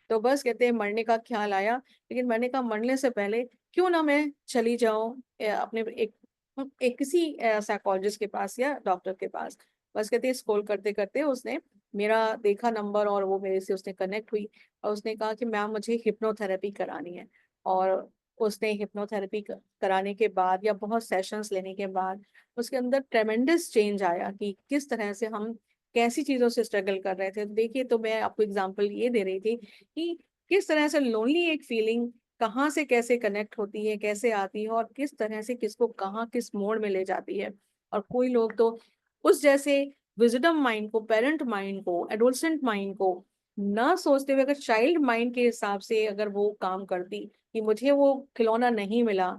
Speaker 1: तो बस कहते हैं मरने का ख्याल आया, लेकिन मरने से पहले क्यों ना मैं चली जाऊं अपने एक किसी साइकोलॉजिस्ट के पास या डॉक्टर के पास। बस कहते हैं स्क्रॉल करते करते उसने मेरा देखा नंबर, और वो मेरे से उसने कनेक्ट हुई, और उसने कहा कि मैम मुझे हिप्नोथेरेपी करानी है। और उसने हिप्नोथेरेपी कराने के बाद या बहुत सेशंस लेने के बाद उसके अंदर ट्रेमेंडस चेंज आया कि किस तरह से हम कैसी चीजों से स्ट्रगल कर रहे थे। तो देखिए, तो मैं आपको एग्जांपल ये दे रही थी कि किस तरह से लोनली एक फीलिंग कहाँ से कैसे कनेक्ट होती है, कैसे आती है, और किस तरह से किसको कहाँ किस मोड़ में ले जाती है। और कोई लोग तो उस जैसे विजडम माइंड को, पेरेंट माइंड को, एडोलसेंट माइंड को ना सोचते हुए, अगर चाइल्ड माइंड के हिसाब से अगर वो काम करती कि मुझे वो खिलौना नहीं मिला,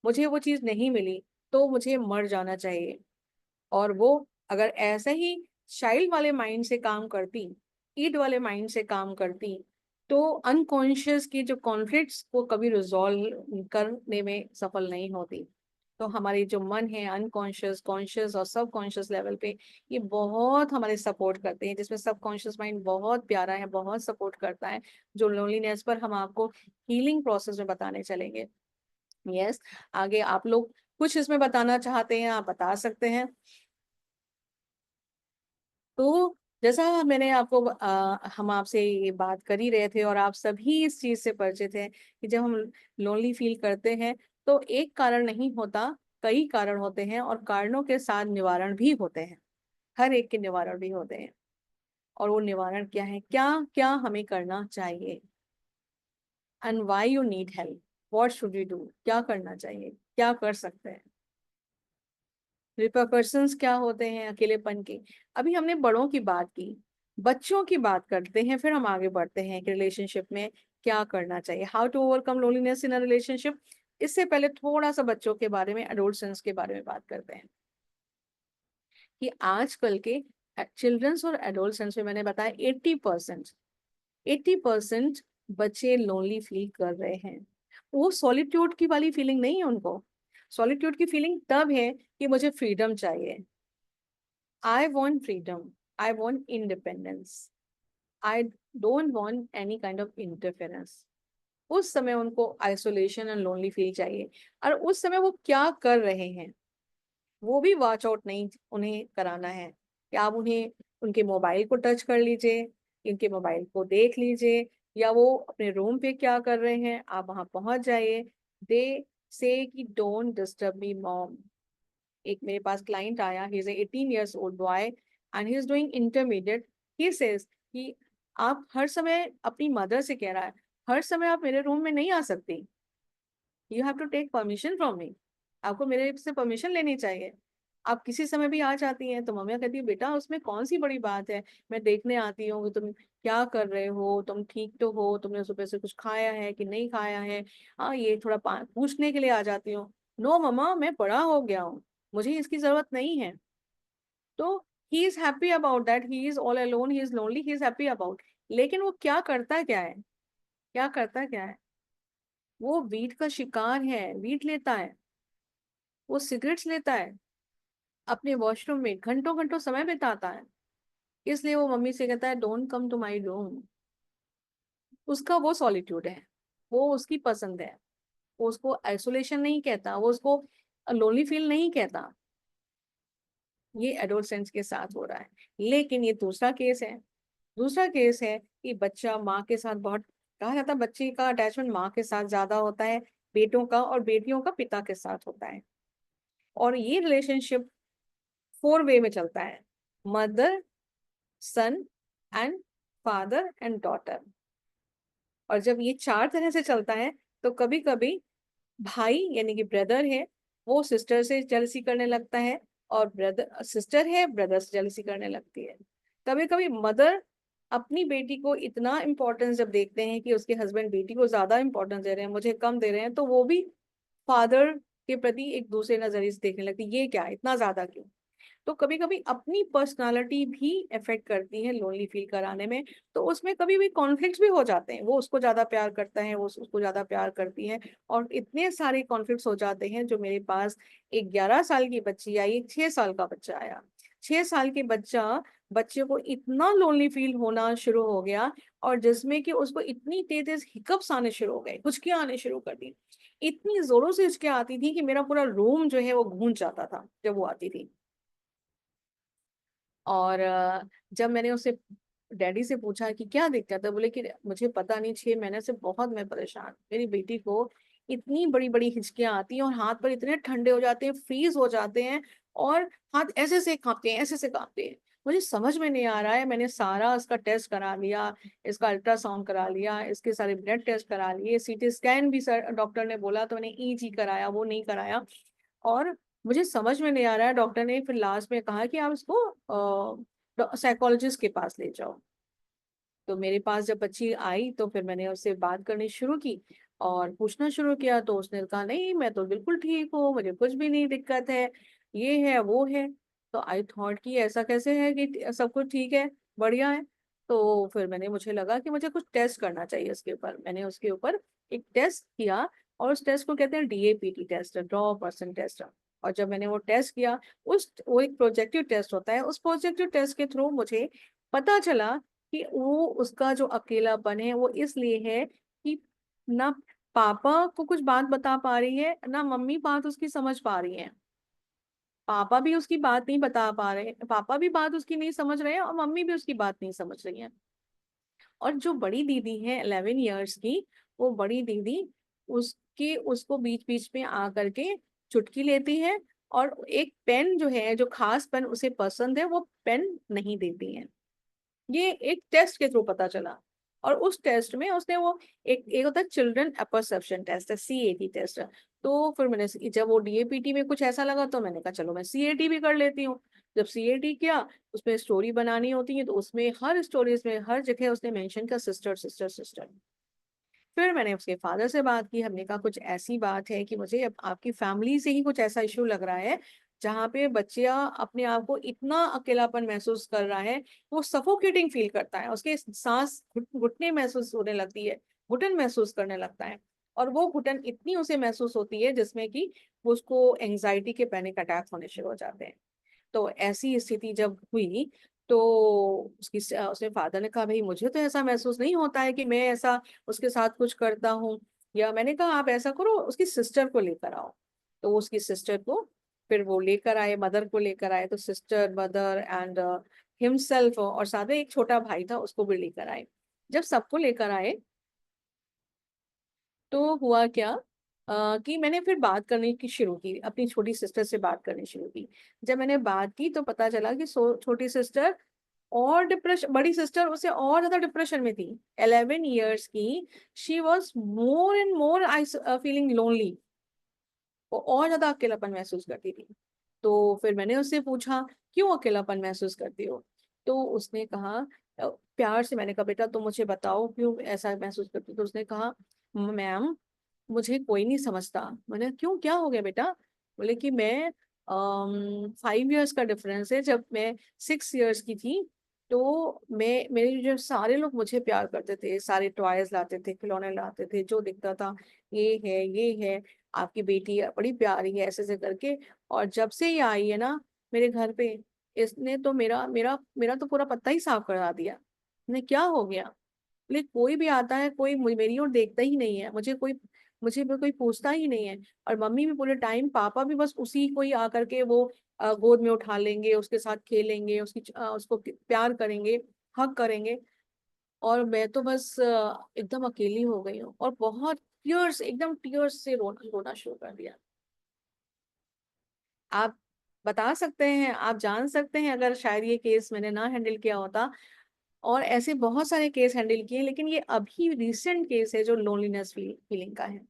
Speaker 1: मुझे वो चीज नहीं मिली, तो मुझे मर जाना चाहिए, और वो अगर ऐसा ही चाइल्ड वाले माइंड से काम करती, ईड वाले माइंड से काम करती, तो अनकॉन्शियस की जो कॉन्फ्लिक्ट्स को कभी रिजॉल्व करने में सफल नहीं होती। तो हमारी जो मन है, अनकॉन्शियस, कॉन्शियस और सब कॉन्शियस लेवल पे, ये बहुत हमारे सपोर्ट करते हैं, जिसमें सब कॉन्शियस माइंड बहुत प्यारा है, बहुत सपोर्ट करता है, जो लोनलीनेस पर हम आपको हीलिंग प्रोसेस में बताने चलेंगे। यस, आगे आप लोग कुछ इसमें बताना चाहते हैं, आप बता सकते हैं। तो जैसा मैंने आपको हम आपसे ये बात कर ही रहे थे, और आप सभी इस चीज से परिचित हैं कि जब हम लोनली फील करते हैं तो एक कारण नहीं होता, कई कारण होते हैं, और कारणों के साथ निवारण भी होते हैं, हर एक के निवारण भी होते हैं। और वो निवारण क्या है, क्या क्या हमें करना चाहिए, and why you need help, what should you do, क्या करना चाहिए, क्या कर सकते हैं, रिपरकशंस क्या होते हैं अकेलेपन के। अभी हमने बड़ों की बात की, बच्चों की बात करते हैं, फिर हम आगे बढ़ते हैं कि रिलेशनशिप में क्या करना चाहिए, how to overcome loneliness in a relationship. इससे पहले थोड़ा सा बच्चों के बारे में, एडोलसेंस के बारे में बात करते हैं कि आजकल के चिल्ड्रंस और एडोलसेंस में मैंने बताया 80% बच्चे लोनली फील कर रहे हैं। वो सॉलिट्यूड की वाली फीलिंग नहीं है उनको। सॉलिट्यूड की फीलिंग तब है कि मुझे फ्रीडम चाहिए, I want freedom, I want independence, I don't want any kind of interference. उस समय उनको आइसोलेशन एंड लोनली फील चाहिए। और उस समय वो क्या कर रहे हैं वो भी वॉच आउट नहीं उन्हें कराना है कि आप उन्हें उनके मोबाइल को टच कर लीजिए, उनके मोबाइल को देख लीजिए, या वो अपने रूम पे क्या कर रहे हैं आप वहां पहुंच जाइए। दे से कि डोंट डिस्टर्ब मी मॉम। एक मेरे पास क्लाइंट आया, he is 18 years old boy and he is doing intermediate. He says कि आप हर समय, अपनी मदर से कह रहा है, हर समय आप मेरे रूम में नहीं आ सकती, you have to take permission from me, आपको मेरे से परमिशन लेनी चाहिए। आप किसी समय भी आ जाती हैं। तो मम्मी कहती है बेटा उसमें कौन सी बड़ी बात है, मैं देखने आती हूँ कि तुम क्या कर रहे हो, तुम ठीक तो हो, तुमने सुबह से कुछ खाया है कि नहीं खाया है, हाँ ये थोड़ा पूछने के लिए आ जाती हूँ। नो मम्मा मैं बड़ा हो गया हूँ, मुझे इसकी जरूरत नहीं है। तो he is happy about that, he is all alone, he is lonely, he is happy about. लेकिन वो क्या करता क्या है, क्या करता क्या है, वो वीट का शिकार है, वीट लेता है, वो सिगरेट्स लेता है, अपने वॉशरूम में घंटों घंटों समय बिताता है। इसलिए वो मम्मी से कहता है don't come to my room. उसका वो सॉलिट्यूड है, वो उसकी पसंद है। वो उसको आइसोलेशन नहीं कहता, वो उसको लोनली फील नहीं कहता। ये एडोलसेंस के साथ हो रहा है। लेकिन ये दूसरा केस है। दूसरा केस है कि बच्चा माँ के साथ बहुत, कहा जाता है बच्चे का अटैचमेंट माँ के साथ ज्यादा होता है, बेटों का और बेटियों का पिता के साथ होता है। और ये रिलेशनशिप 4 वे में चलता है, mother, son and father and daughter. और जब ये 4 तरह से चलता है तो कभी कभी भाई यानी कि ब्रदर है, वो सिस्टर से जेलसी करने लगता है, और ब्रदर, सिस्टर है, ब्रदर से जेलसी करने लगती है। कभी कभी मदर अपनी बेटी को इतना इम्पोर्टेंस जब देखते हैं कि उसके हस्बैंड बेटी को ज्यादा इम्पोर्टेंस दे रहे हैं, मुझे कम दे रहे हैं, तो वो भी फादर के प्रति एक दूसरे नजरिए से देखने लगती है, ये क्या इतना ज्यादा क्यों। तो कभी कभी अपनी पर्सनालिटी भी इफेक्ट करती है लोनली फील कराने में। तो उसमें कभी भी कॉन्फ्लिक्ट्स भी हो जाते हैं, वो उसको ज्यादा प्यार करता है, वो उसको ज्यादा प्यार करती है। और इतने सारे कॉन्फ्लिक्ट्स हो जाते हैं। जो मेरे पास एक 11 साल की बच्ची आई, एक 6 साल का बच्चा आया। 6 साल के बच्चे को इतना लोनली फील होना शुरू हो गया, और जिसमें कि उसको इतनी तेज तेज हिकअप्स आने शुरू हो गए, हुचकियां आने शुरू कर दी। इतनी जोरों से हिचकियां आती थी कि मेरा पूरा रूम जो है वो गूंज जाता था जब वो आती थी। और जब मैंने उससे, डैडी से पूछा कि क्या दिक्कत है, बोले कि मुझे पता नहीं, 6 महीने से बहुत मैं परेशान, मेरी बेटी को इतनी बड़ी बड़ी हिचकियां आती हैं और हाथ पर इतने ठंडे हो जाते हैं, फ्रीज हो जाते हैं, और हाथ ऐसे से कांपते हैं, ऐसे से कांपते हैं। मुझे समझ में नहीं आ रहा है। मैंने सारा इसका टेस्ट करा लिया, इसका अल्ट्रासाउंड करा लिया, इसके सारे ब्लड टेस्ट करा लिए, सीटी स्कैन भी सर डॉक्टर ने बोला, तो मैंने ईजी कराया, वो नहीं कराया। और मुझे समझ में नहीं आ रहा है। डॉक्टर ने फिर लास्ट में कहा कि आप इसको साइकोलॉजिस्ट के पास ले जाओ। तो मेरे पास जब बच्ची आई तो फिर मैंने उससे बात करनी शुरू की और पूछना शुरू किया। तो उसने कहा नहीं मैं तो बिल्कुल ठीक हूँ, मुझे कुछ भी नहीं दिक्कत है, ये है वो है। तो आई थॉट कि ऐसा कैसे है कि सब कुछ ठीक है, बढ़िया है। तो फिर मुझे लगा कि मुझे कुछ टेस्ट करना चाहिए उसके ऊपर। मैंने उसके ऊपर एक टेस्ट किया, और उस टेस्ट को कहते हैं डीएपीटी टेस्ट, ड्रॉ पर्सन टेस्ट। और जब मैंने वो टेस्ट किया, वो एक प्रोजेक्टिव टेस्ट होता है, उस प्रोजेक्टिव टेस्ट के थ्रू मुझे पता चला कि वो उसका जो अकेलापन है वो इसलिए है कि ना पापा को कुछ बात बता पा रही है, ना मम्मी बात उसकी समझ पा रही है। पापा भी उसकी बात नहीं बता पा रहे, पापा भी बात उसकी नहीं समझ रहे हैं, और मम्मी भी उसकी बात नहीं समझ रही है। और जो बड़ी दीदी है 11 years की, वो बड़ी दीदी उसको बीच बीच में आ करके चुटकी लेती है, और एक पेन जो है, जो खास पेन उसे पसंद है, वो पेन नहीं देती है। ये एक टेस्ट के थ्रू पता चला। और उस टेस्ट में उसने वो एक होता है चिल्ड्रन परसेप्शन टेस्ट है, CAT टेस्ट है। तो फिर मैंने जब वो DAPT में कुछ ऐसा लगा तो मैंने कहा चलो मैं CAT भी कर लेती हूँ। जब CAT किया, उसमें स्टोरी बनानी होती है, तो उसमें हर स्टोरीज में हर जगह उसने मेंशन किया सिस्टर सिस्टर सिस्टर। फिर मैंने उसके फादर से बात की, हमने कहा कुछ ऐसी बात है कि मुझे अब आपकी फैमिली से ही कुछ ऐसा इशू लग रहा है जहाँ पे बच्चा अपने आप को इतना अकेलापन महसूस कर रहा है, वो सफोकेटिंग फील करता है, उसके सांस घुटने महसूस होने लगती है, घुटन महसूस करने लगता है। और वो घुटन इतनी उसे महसूस होती है जिसमें कि उसको एंजाइटी के पैनिक अटैक होने शुरू हो जाते हैं। तो ऐसी स्थिति जब हुई तो उसके फादर ने कहा भाई मुझे तो ऐसा महसूस नहीं होता है कि मैं ऐसा उसके साथ कुछ करता हूँ। या मैंने कहा आप ऐसा करो उसकी सिस्टर को लेकर आओ। तो वो उसकी सिस्टर को फिर वो लेकर आए, मदर को लेकर आए, तो सिस्टर मदर एंड हिमसेल्फ और साथ में एक छोटा भाई था उसको भी लेकर आए। जब सबको लेकर आए तो हुआ क्या कि मैंने फिर बात करने की शुरू की, अपनी छोटी सिस्टर से बात करनी शुरू की। जब मैंने बात की तो पता चला कि छोटी सिस्टर और डिप्रेशन, बड़ी सिस्टर उससे और ज्यादा डिप्रेशन में थी। 11 years की, she was more and more I feeling lonely. वो और ज्यादा अकेलापन महसूस करती थी। तो फिर मैंने उससे पूछा क्यों अकेलापन महसूस करती हो। तो उसने कहा प्यार से मैंने कहा बेटा तुम मुझे बताओ क्यों ऐसा महसूस करती हो। तो उसने कहा मैम मुझे कोई नहीं समझता। मैंने क्यों, क्या हो गया बेटा। बोले कि मैं 5 years का डिफरेंस है, जब मैं 6 years की थी तो मैं, मेरे जो सारे लोग मुझे प्यार करते थे, सारे टॉयज लाते थे, खिलौने लाते थे, जो दिखता था ये है, आपकी बेटी बड़ी प्यारी है, ऐसे ऐसे करके। और जब से ये आई है ना मेरे घर पे, इसने तो मेरा मेरा मेरा तो पूरा पत्ता ही साफ करा दिया। ने क्या हो गया। बोले कोई भी आता है कोई मेरी ओर देखता ही नहीं है, मुझे भी कोई पूछता ही नहीं है। और मम्मी भी पूरे टाइम, पापा भी बस उसी को ही आकर के वो गोद में उठा लेंगे, उसके साथ खेलेंगे, उसको प्यार करेंगे, हक करेंगे। और मैं तो बस एकदम अकेली हो गई हूँ और बहुत टीयर्स, एकदम टीयर्स से रोना रोना शुरू कर दिया। आप बता सकते हैं, आप जान सकते हैं अगर शायद ये केस मैंने ना हैंडल किया होता। और ऐसे बहुत सारे केस हैंडल किए, लेकिन ये अभी रिसेंट केस है जो लोनलीनेस फीलिंग का है।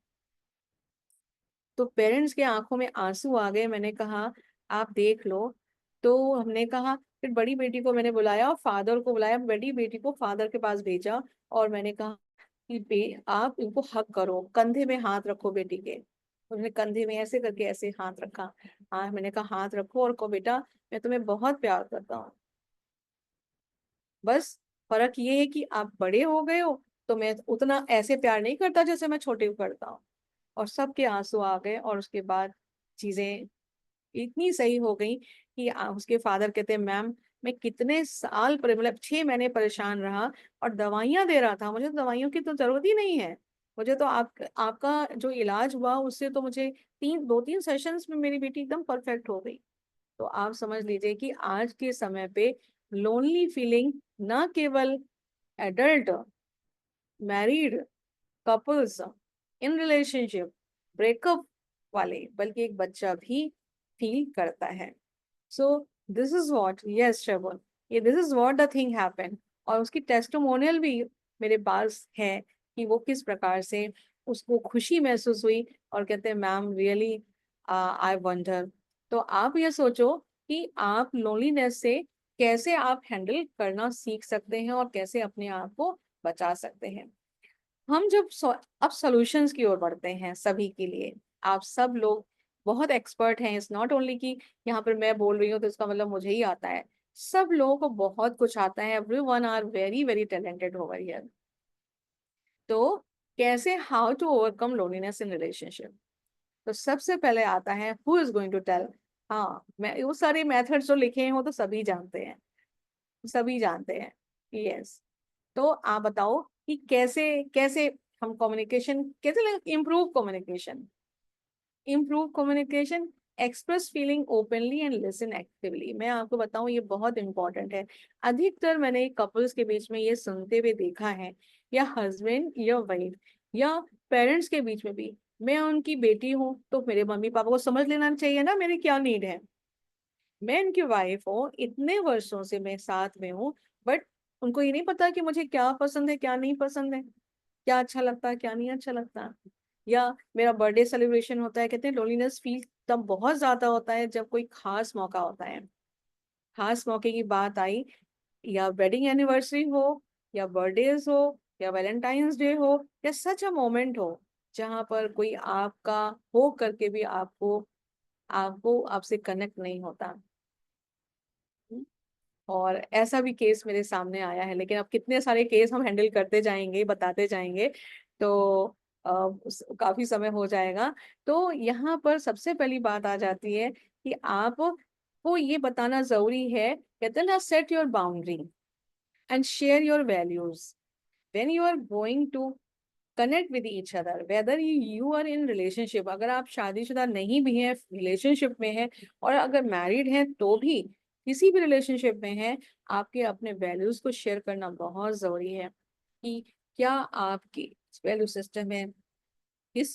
Speaker 1: तो पेरेंट्स के आंखों में आंसू आ गए। मैंने कहा आप देख लो। तो हमने कहा, फिर बड़ी बेटी को मैंने बुलाया और फादर को बुलाया, बड़ी बेटी को फादर के पास भेजा। और मैंने कहा कि आप इनको हक करो, कंधे में हाथ रखो बेटी के। उन्होंने कंधे में ऐसे करके ऐसे हाथ रखा। हाँ, मैंने कहा हाथ रखो और कहो बेटा मैं तुम्हें बहुत प्यार करता हूँ। बस फर्क ये है कि आप बड़े हो गए हो, तो मैं उतना ऐसे प्यार नहीं करता जैसे मैं छोटे को करता हूँ। और सबके आंसू आ गए। और उसके बाद चीजें इतनी सही हो गई कि उसके फादर कहते हैं मैम मैं कितने साल पर, मतलब 6 महीने परेशान रहा और दवाइयां दे रहा था, मुझे तो दवाइयों की तो जरूरत ही नहीं है। मुझे तो आपका जो इलाज हुआ उससे तो मुझे 2-3 सेशंस में मेरी बेटी एकदम परफेक्ट हो गई। तो आप समझ लीजिए कि आज के समय पे लोनली फीलिंग ना केवल adult, married couples, in relationship, breakup वाले, बल्कि एक बच्चा भी फील करता है। So this is what, yes Shravan, ये this is what the thing happen. और उसकी टेस्टिमोनियल भी मेरे पास है कि वो किस प्रकार से उसको खुशी महसूस हुई। और कहते हैं मैम रियली आई वंडर। तो आप ये सोचो कि आप लोनलीनेस से कैसे आप हैंडल करना सीख सकते हैं और कैसे अपने आप को बचा सकते हैं। हम जब अब सॉल्यूशंस की ओर बढ़ते हैं सभी के लिए, आप सब लोग बहुत एक्सपर्ट हैं। इट्स नॉट ओनली कि यहाँ पर मैं बोल रही हूँ तो इसका मतलब मुझे ही आता है। सब लोगों को बहुत कुछ आता है, everyone are very very talented over here. तो कैसे, how to overcome loneliness in relationship. तो सबसे पहले आता है who is going to tell. हाँ, मैं वो सारे मेथड्स जो लिखे हैं वो तो सभी जानते हैं, सभी जानते हैं। यस। तो आप बताओ कि कैसे कैसे हम कम्युनिकेशन कैसे improve communication, express feeling openly and listen actively. मैं आपको बताऊं ये बहुत इंपॉर्टेंट है। अधिकतर मैंने कपल्स के बीच में ये सुनते हुए देखा है, या हस्बैंड या वाइफ या पेरेंट्स के बीच में भी, मैं उनकी बेटी हूँ तो मेरे मम्मी पापा को समझ लेना चाहिए ना मेरी क्या नीड है। मैं इनकी वाइफ हूँ, इतने वर्षों से मैं साथ में हूँ, बट उनको ये नहीं पता कि मुझे क्या पसंद है क्या नहीं पसंद है, क्या अच्छा लगता है क्या नहीं अच्छा लगता। या मेरा बर्थडे सेलिब्रेशन होता है, कहते हैं लोनलीनेस फील तब बहुत ज्यादा होता है जब कोई खास मौका होता है, खास मौके की बात आई, या वेडिंग एनिवर्सरी हो, या बर्थडेज हो, या वैलेंटाइंस डे हो, या सच अ मोमेंट हो जहां पर कोई आपका हो करके भी आपको आपको आपसे कनेक्ट नहीं होता। और ऐसा भी केस मेरे सामने आया है, लेकिन अब कितने सारे केस हम हैंडल करते जाएंगे बताते जाएंगे तो काफी समय हो जाएगा। तो यहाँ पर सबसे पहली बात आ जाती है कि आप को ये बताना जरूरी है, कहते हैं ना, set your boundary and share your values when you are going to connect with each other, whether you are in relationship, अगर आप शादीशुदा नहीं भी हैं, रिलेशनशिप में हैं, और अगर मैरिड हैं तो भी किसी भी रिलेशनशिप में हैं, आपके अपने वैल्यूज को शेयर करना बहुत जरूरी है कि क्या आपकी वैल्यू सिस्टम है, किस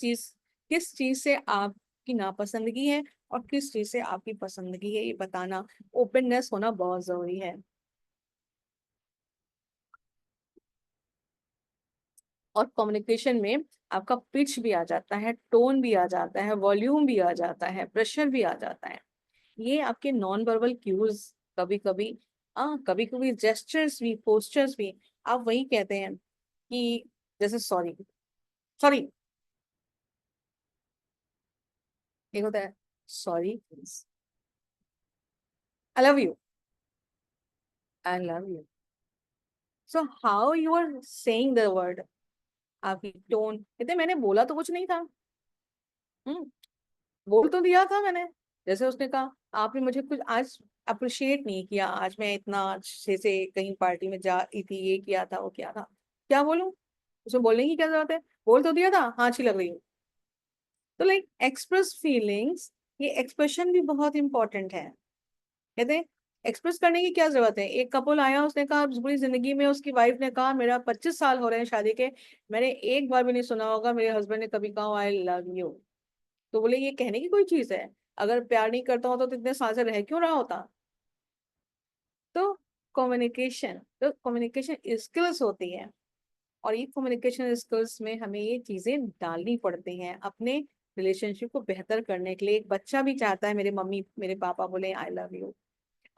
Speaker 1: चीज से आपकी नापसंदगी है और किस चीज से आपकी पसंदगी है, ये बताना, ओपननेस होना बहुत जरूरी है। और कम्युनिकेशन में आपका पिच भी आ जाता है, टोन भी आ जाता है, वॉल्यूम भी आ जाता है, प्रेशर भी आ जाता है। ये आपके नॉन वर्बल क्यूज, कभी कभी कभी कभी जेस्चर्स भी, पोस्चर्स भी, आप वही कहते हैं कि जैसे सॉरी, सॉरी, एक होता है sorry, I love you, I love you. So how you are saying the word, आपकी टोन, कहते हैं, मैंने बोला तो कुछ नहीं था। हम्म, बोल तो दिया था मैंने। जैसे उसने कहा आपने मुझे कुछ आज अप्रिशिएट नहीं किया, आज मैं इतना अच्छे से कहीं पार्टी में जा रही थी, ये किया था वो किया था, क्या बोलूं, उसमें बोलने की क्या जरूरत है, बोल तो दिया था, हाँ अच्छी लग रही हूँ। तो लाइक एक्सप्रेस फीलिंग्स, ये एक्सप्रेशन भी बहुत इंपॉर्टेंट है। कहते हैं एक्सप्रेस करने की क्या जरूरत है, एक कपल आया उसने कहा पूरी जिंदगी में, उसकी वाइफ ने कहा मेरा 25 साल हो रहे हैं शादी के, मैंने एक बार भी नहीं सुना होगा मेरे हस्बैंड ने कभी कहा आई लव यू। तो बोले ये कहने की कोई चीज है, अगर प्यार नहीं करता होता तो इतने साल से रह क्यों रहा होता। तो कम्युनिकेशन स्किल्स होती है, और ये कम्युनिकेशन स्किल्स में हमें ये चीजें डालनी पड़ती हैं अपने रिलेशनशिप को बेहतर करने के लिए। एक बच्चा भी चाहता है मेरे मम्मी मेरे पापा बोले आई love you,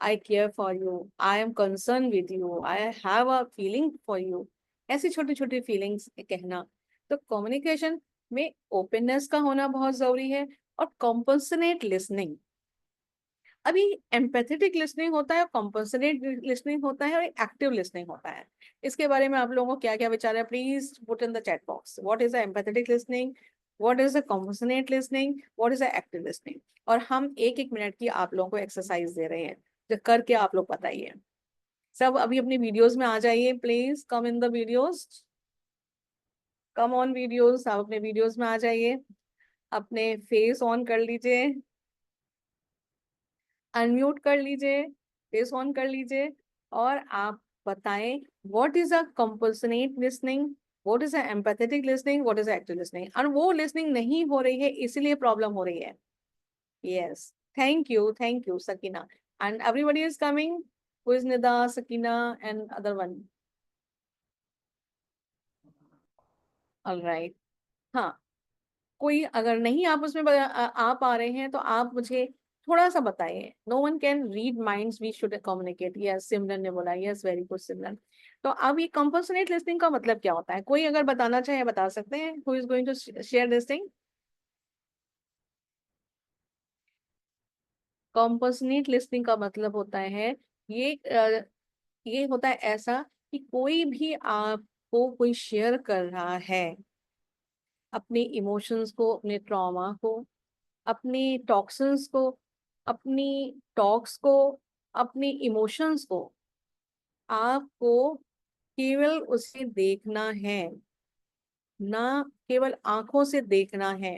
Speaker 1: I care for you, I am concern with you, I have a feeling for you, ऐसी छोटी छोटी फीलिंग्स कहना। तो कम्युनिकेशन में ओपननेस का होना बहुत जरूरी है, और कॉम्पन्सनेट लिसनिंग। अभी एम्पैथेटिक लिसनिंग होता है, कॉम्पन्सनेट लिसनिंग होता है, और एक्टिव लिसनिंग होता है। इसके बारे में आप लोगों को क्या क्या विचार है, please put in the chat box, what is the empathetic listening, what is the compassionate listening, what is the active listening. और हम एक एक मिनट की आप लोगों को एक्सरसाइज दे रहे हैं, जो करके आप लोग बताइए। सब अभी अपनी वीडियोस में आ जाइए, please come in the videos, come on videos, आप अपने वीडियोस में आ जाइए, अपने फेस ऑन कर लीजिए, अनम्यूट कर लीजिए, फेस ऑन कर लीजिए, और आप बताएं what is a compassionate listening, what is a empathetic listening, what is a active listening. और वो लिसनिंग नहीं हो रही है इसीलिए प्रॉब्लम हो रही है। Yes, thank you Sakina, and everybody is coming, who is Nida, Sakina and other one. Alright, हाँ, कोई अगर नहीं आप उसमें आ पा रहे हैं तो आप मुझे थोड़ा सा बताइए। No one can read minds, we should communicate, yes Simran ने बोला, यस वेरी गुड सिमरन। तो अब ये कंपल्सनेट लिसनिंग का मतलब क्या होता है, कोई अगर बताना चाहे बता सकते हैं, who is going to share this thing. Compassionate listening का मतलब होता है, ये ये होता है ऐसा कि कोई भी आपको कोई शेयर कर रहा है अपने इमोशंस को, अपने ट्रॉमा को, अपनी टॉक्सिन्स को, अपनी टॉक्स को, अपनी इमोशंस को, आपको केवल उसे देखना है, ना केवल आंखों से देखना है।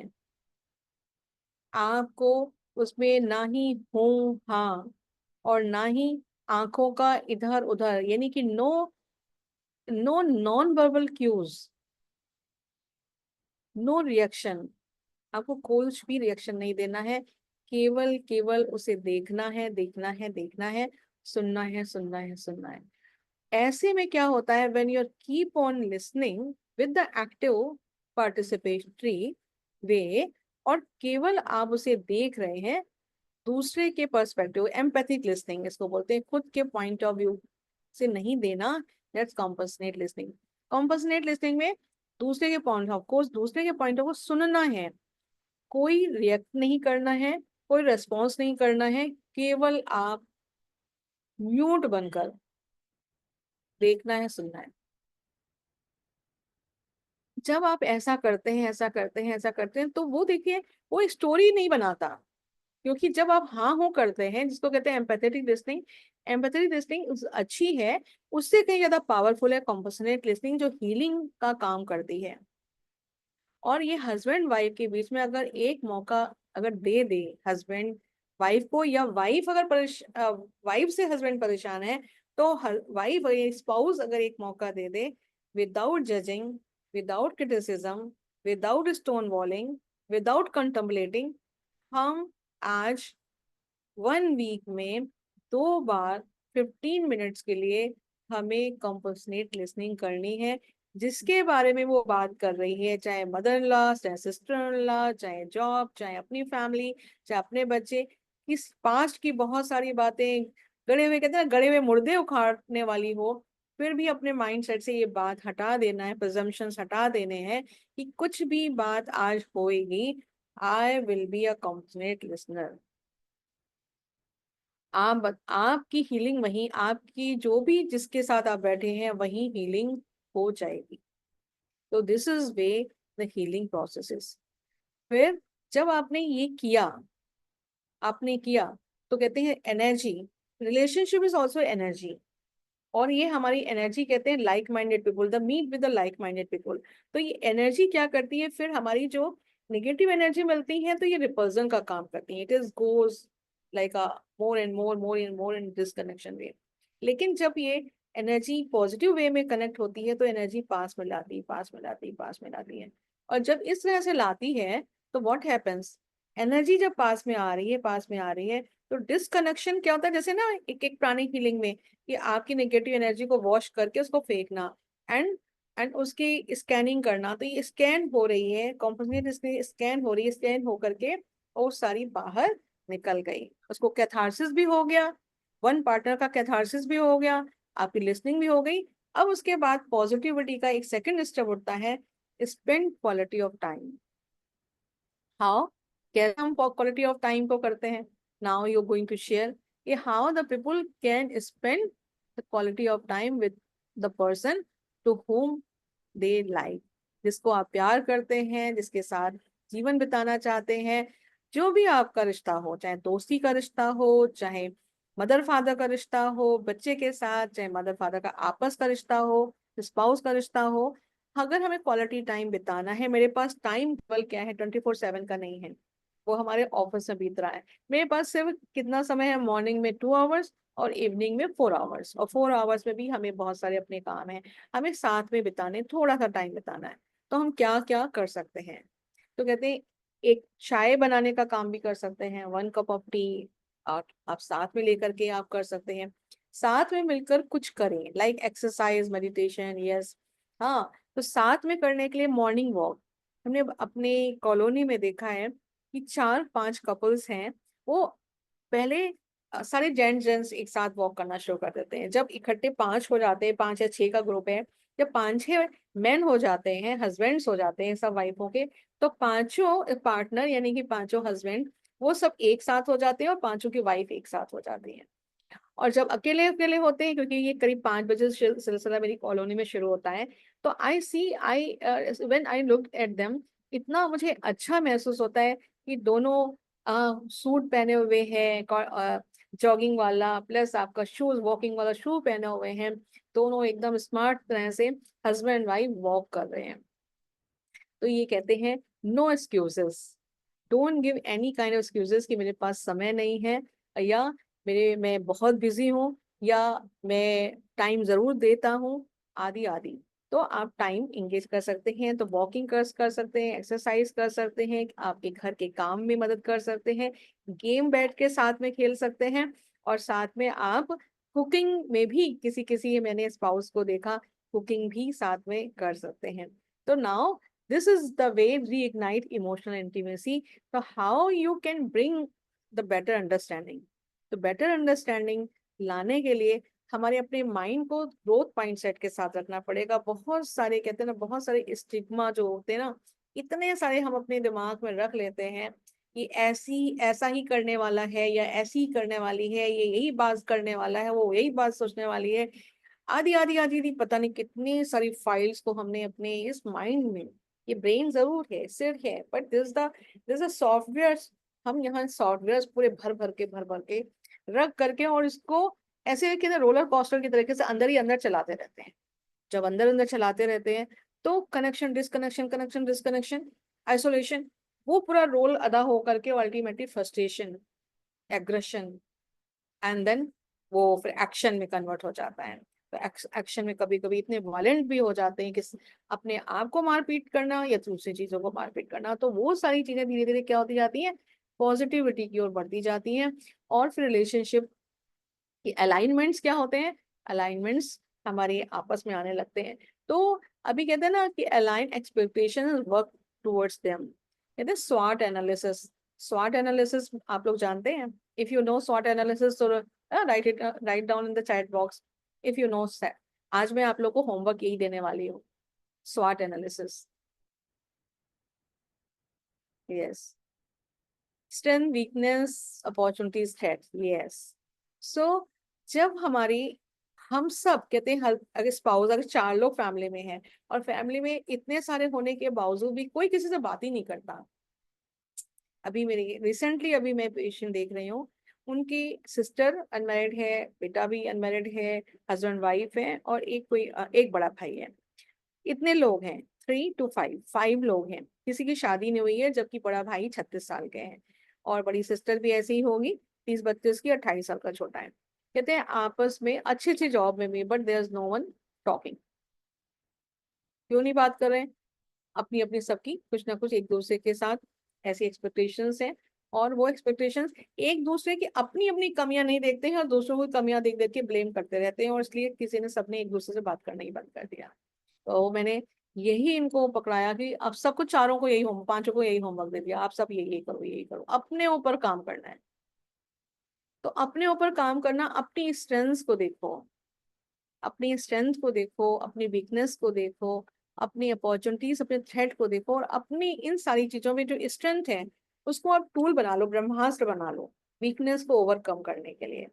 Speaker 1: आपको उसमें ना ही हूं हाँ, और ना ही आंखों का इधर उधर, यानी कि no, no non verbal cues, no reaction, आपको कुछ भी रिएक्शन नहीं देना है, केवल केवल उसे देखना है, देखना है, देखना है, सुनना है, सुनना है, सुनना है। ऐसे में क्या होता है, when you keep on listening with the active participatory way, और केवल आप उसे देख रहे हैं दूसरे के पर्सपेक्टिव, एम्पैथिक लिसनिंग इसको बोलते हैं, खुद के पॉइंट ऑफ व्यू से नहीं देना, दैट्स कॉम्पसनेट लिसनिंग। कॉम्पसनेट लिसनिंग में दूसरे के पॉइंट ऑफ को, दूसरे के पॉइंट ऑफ को सुनना है, कोई रिएक्ट नहीं करना है, कोई रेस्पॉन्स नहीं करना है, केवल आप म्यूट बनकर देखना है, सुनना है। जब आप ऐसा करते हैं, ऐसा करते हैं, ऐसा करते हैं, तो वो देखिए वो स्टोरी नहीं बनाता, क्योंकि जब आप हाँ हो करते हैं, जिसको कहते हैं एम्पैथेटिक लिसनिंग, एम्पैथेटिक लिसनिंग अच्छी है, उससे कहीं ज्यादा पावरफुल है कॉम्पैशनेट लिसनिंग, जो हीलिंग का काम करती है। और ये हस्बैंड वाइफ के बीच में अगर एक मौका अगर दे दे हस्बैंड वाइफ को, या वाइफ अगर वाइफ से हस्बैंड परेशान है, तो वाइफ स्पाउस अगर एक मौका दे दे, without judging, without criticism, without stonewalling, without contemplating, हम आज 1 वीक में 2 बार 15 मिनट्स के लिए हमें कंपसनेट लिसनिंग करनी है, जिसके बारे में वो बात कर रही है, चाहे मदर इन लॉ, चाहे सिस्टर इन लॉ, चाहे जॉब, चाहे अपनी फैमिली, चाहे अपने बच्चे, इस पास्ट की बहुत सारी बातें, गड़े हुए कहते हैं ना, गड़े हुए मुर्दे उखाड़ने वाली हो, फिर भी अपने माइंड सेट से ये बात हटा देना है, प्रिजम्पशंस हटा देने हैं कि कुछ भी बात आज होएगी, I will be a compassionate listener. आपकी हीलिंग वहीं, आपकी जो भी जिसके साथ आप बैठे हैं वहीं हीलिंग हो जाएगी। तो this is way the healing processes. फिर जब आपने ये किया, आपने किया, तो कहते हैं energy, relationship is also energy, और ये हमारी एनर्जी कहते हैं like minded people, the meet with the like minded people. तो ये एनर्जी क्या करती है, फिर हमारी जो नेगेटिव एनर्जी मिलती है, तो ये रिपल्जन का काम करती है, it is goes like a more and more, more and more in this connection way. लेकिन जब ये एनर्जी पॉजिटिव वे में कनेक्ट होती है, तो एनर्जी पास में लाती है, पास में लाती है, पास में लाती है। और जब इस तरह से लाती है, तो व्हाट हैपेंस, एनर्जी जब पास में आ रही है, पास में आ रही है, तो डिसकनेक्शन क्या होता है, जैसे ना एक एक प्राणी हीलिंग में कि आपकी नेगेटिव एनर्जी को वॉश करके उसको फेंकना, एंड उसकी स्कैनिंग करना, तो ये स्कैन हो रही है, कॉम्पोजिट इसमें स्कैन हो रही है, स्कैन हो करके और सारी बाहर निकल गई, उसको कैथारसिस भी हो गया, वन पार्टनर का कैथारसिस भी हो गया, आपकी लिसनिंग भी हो गई। अब उसके बाद पॉजिटिविटी का एक सेकंड स्टेप उठता है, spend quality of time. How, कैसे हम क्वालिटी ऑफ टाइम को करते हैं, now you going to share ये how the people can spend the quality of time with the person to home they like, जिसको आप प्यार करते हैं, जिसके साथ जीवन बिताना चाहते हैं, जो भी आपका रिश्ता हो, चाहे दोस्ती का रिश्ता हो, चाहे मदर फादर का रिश्ता हो बच्चे के साथ, चाहे मदर फादर का आपस का रिश्ता हो, स्पाउस का रिश्ता हो, अगर हमें क्वालिटी टाइम बिताना है, मेरे पास टाइम टेबल क्या है, 24/7 का नहीं है, वो हमारे ऑफिस में बीत रहा है, मेरे पास सिर्फ कितना समय है, मॉर्निंग में 2 आवर्स और इवनिंग में 4 आवर्स, और 4 आवर्स में भी हमें बहुत सारे अपने काम हैं, हमें साथ में बिताने, थोड़ा सा टाइम बिताना है, तो हम क्या क्या कर सकते हैं। तो कहते हैं एक चाय बनाने का काम भी कर सकते हैं, 1 कप ऑफ टी, और आप साथ में लेकर के आप कर सकते हैं, साथ में मिलकर कुछ करें, लाइक एक्सरसाइज, मेडिटेशन, यस। हाँ, तो साथ में करने के लिए मॉर्निंग वॉक, हमने अपने कॉलोनी में देखा है कि 4-5 कपल्स हैं, वो पहले सारे जेंट्स एक साथ वॉक करना शुरू कर देते हैं, जब इकट्ठे 5 हो जाते हैं, 5 या 6 का ग्रुप है, जब 5-6 मैन हो जाते हैं, हस्बैंड्स हो जाते हैं सब वाइफों के, तो पांचों पार्टनर यानी कि पांचों हस्बैंड वो सब एक साथ हो जाते हैं, और पांचों की वाइफ एक साथ हो जाती है। और जब अकेले अकेले होते हैं, क्योंकि ये करीब 5 बजे से सिलसिला मेरी कॉलोनी में शुरू होता है, तो I when I look at them, इतना मुझे अच्छा महसूस होता है कि दोनों सूट पहने हुए हैं, जॉगिंग वाला प्लस आपका शूज, वॉकिंग वाला शू पहने हुए हैं, दोनों एकदम स्मार्ट तरह से हस्बैंड वाइफ वॉक कर रहे हैं। तो ये कहते हैं no excuses, don't give any kind of excuses कि मेरे पास समय नहीं है, या मैं बहुत बिजी हूँ, या मैं टाइम जरूर देता हूँ, आदि आदि। तो आप टाइम इंगेज कर सकते हैं, तो वॉकिंग कर सकते हैं, एक्सरसाइज कर सकते हैं, आपके घर के काम में मदद कर सकते हैं, गेम बैठ के साथ में खेल सकते हैं, और साथ में आप कुकिंग में भी किसी किसी मैंने स्पाउस को देखा, कुकिंग भी साथ में कर सकते हैं। तो now this is the way reignite emotional intimacy. तो how you can bring the better understanding. तो बेटर अंडरस्टैंडिंग लाने के लिए हमारे अपने माइंड को ग्रोथ माइंडसेट के साथ रखना पड़ेगा। बहुत सारे कहते हैं ना, बहुत सारे स्टिग्मा जो होते हैं ना, इतने सारे हम अपने दिमाग में रख लेते हैं कि ऐसी ऐसा ही करने वाला है, या ऐसी ही करने वाली है, ये यही बात करने वाला है, वो यही बात सोचने वाली है। आदि आदि आदि आदि पता नहीं कितनी सारी फाइल्स को हमने अपने इस माइंड में, ये ब्रेन जरूर है, सिर है, बट दिस अ सॉफ्टवेयर। हम यहाँ सॉफ्टवेयर पूरे भर भर के रख करके, और इसको ऐसे कि रोलर कोस्टर की तरीके से अंदर ही अंदर चलाते रहते हैं। जब अंदर अंदर चलाते रहते हैं तो connection disconnection, connection disconnection, isolation, वो पूरा रोल अदा हो करके ultimately frustration, aggression, and then वो फिर एक्शन में कन्वर्ट हो जाता है। तो एक्शन में कभी कभी इतने वायलेंट भी हो जाते हैं कि अपने आप को मारपीट करना या दूसरी चीजों को मारपीट करना। तो वो सारी चीजें धीरे धीरे क्या होती जाती हैं, पॉजिटिविटी की ओर बढ़ती जाती हैं। और फिर रिलेशनशिप कि अलाइनमेंट्स क्या होते हैं, अलाइनमेंट्स हमारे आपस में आने लगते हैं। तो अभी कहते हैं ना कि align expectation work towards them, कहते हैं स्वॉट एनालिसिस। स्वॉट एनालिसिस आप लोग जानते हैं? इफ यू नो स्वॉट एनालिसिस तो write down in the chat box if you know. आज मैं आप लोग को होमवर्क यही देने वाली हूँ, स्वॉट analysis. Yes, strength, weakness, opportunities, threat. Yes. So जब हमारी, हम सब कहते हैं हर, अगर स्पाउस, अगर चार लोग फैमिली में हैं और फैमिली में इतने सारे होने के बावजूद भी कोई किसी से बात ही नहीं करता। अभी मेरी रिसेंटली अभी मैं पेशेंट देख रही हूँ, उनकी सिस्टर अनमैरिड है, बेटा भी अनमैरिड है, हस्बैंड वाइफ है, और एक कोई एक बड़ा भाई है। इतने लोग हैं, 3 to 5, 5 लोग हैं। किसी की शादी नहीं हुई है, जबकि बड़ा भाई 36 साल के हैं, और बड़ी सिस्टर भी ऐसी ही होगी, 30-32 की, 28 साल का छोटा है। कहते हैं आपस में अच्छी अच्छी जॉब में भी, but there is no one talking. क्यों नहीं बात कर रहे हैं? अपनी अपनी सबकी कुछ ना कुछ एक दूसरे के साथ ऐसी एक्सपेक्टेशंस हैं, और वो एक्सपेक्टेशंस एक दूसरे की अपनी अपनी कमियां नहीं देखते हैं, और दूसरों की कमियां देख देख के ब्लेम करते रहते हैं, और इसलिए किसी ने, सबने एक दूसरे से बात करना ही बंद कर दिया। तो मैंने यही इनको पकड़ाया कि अब सबको, चारों को यही होम, पांचों को यही होमवर्क दे दिया, आप सब यही करो, यही करो, अपने ऊपर काम करना है। तो अपने ऊपर काम करना, अपनी स्ट्रेंथ्स को देखो, अपनी स्ट्रेंथ को देखो, अपनी वीकनेस को देखो, अपनी अपॉर्चुनिटीज, अपने थ्रेट को देखो, और अपनी इन सारी चीजों में जो स्ट्रेंथ है उसको आप टूल बना लो, ब्रह्मास्त्र बना लो वीकनेस को ओवरकम करने के लिए।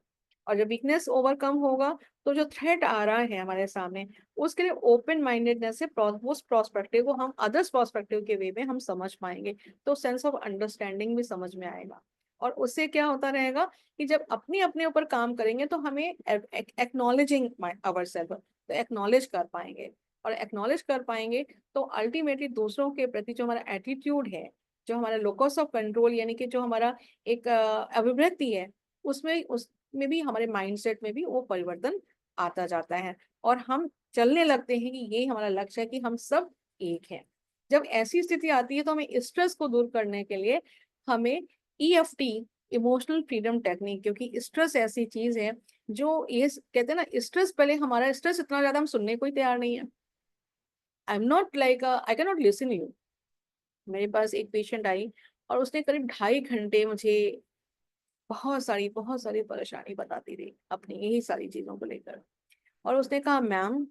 Speaker 1: और जब वीकनेस ओवरकम होगा तो जो थ्रेट आ रहा है हमारे सामने, उसके लिए ओपन माइंडेडनेस से उस प्रोस्पेक्टिव को हम अदर्स प्रोस्पेक्टिव के वे में हम समझ पाएंगे, तो सेंस ऑफ अंडरस्टैंडिंग भी समझ में आएगा। और उससे क्या होता रहेगा कि जब अपने अपने ऊपर काम करेंगे तो हमें एक्नॉलेजिंग आवर सेल्फ, तो एक्नॉलेज कर पाएंगे, और एक्नॉलेज कर पाएंगे तो अल्टीमेटली दूसरों के प्रति जो हमारा एटीट्यूड है, जो हमारा लोकस ऑफ कंट्रोल, यानी कि जो हमारा एक अभिवृत्ति है, उसमें भी, हमारे माइंडसेट में भी वो परिवर्तन आता जाता है, और हम चलने लगते हैं कि ये हमारा लक्ष्य है कि हम सब एक हैं। जब ऐसी स्थिति आती है तो हमें स्ट्रेस को दूर करने के लिए हमें ईएफटी, इमोशनल फ्रीडम टेक्निक, क्योंकि स्ट्रेस ऐसी चीज है जो, ये कहते हैं ना, स्ट्रेस, पहले हमारा स्ट्रेस इतना ज्यादा हम सुनने को ही तैयार नहीं है। आई am not like, I can not listen you. मेरे पास एक पेशेंट आई और उसने करीब 2.5 घंटे मुझे बहुत सारी परेशानी बताती रही अपनी यही सारी चीजों को लेकर। और उसने कहा मैम,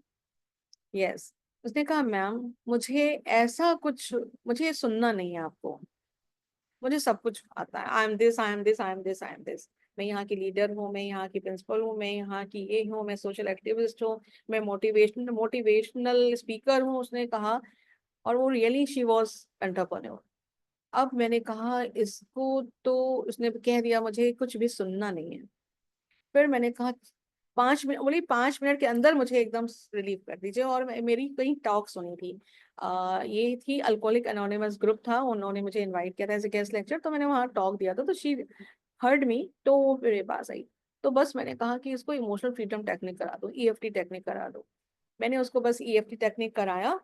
Speaker 1: यस, उसने कहा मैम, मुझे ऐसा कुछ, मुझे सुनना नहीं है आपको, मुझे सब कुछ आता है, I am this, I am this, I am this, I am this. मैं यहाँ की लीडर हूँ, मैं यहाँ की प्रिंसिपल हूँ, मैं यहाँ की ये हूँ, मैं सोशल एक्टिविस्ट हूँ, मैं मोटिवेशनल स्पीकर हूँ, उसने कहा। और वो रियली शी वॉज एंटरप्रेन्योर। अब मैंने कहा इसको, तो उसने कह दिया मुझे कुछ भी सुनना नहीं है। फिर मैंने कहा 5 मिनट, बोली 5 मिनट के अंदर मुझे एकदम रिलीव कर दीजिए। और मेरी कहीं टॉक सुनी थी, ये थी अल्कोहलिक अनोनिमस ग्रुप था, उन्होंने मुझे इनवाइट किया था एज ए गेस्ट लेक्चर, तो मैंने वहाँ टॉक दिया था, तो शी हर्ड मी, तो वो मेरे पास आई। तो बस मैंने कहा कि इसको इमोशनल फ्रीडम टेक्निक करा दो, ईएफटी टेक्निक करा दो। मैंने उसको बस ईएफटी टेक्निक कराया।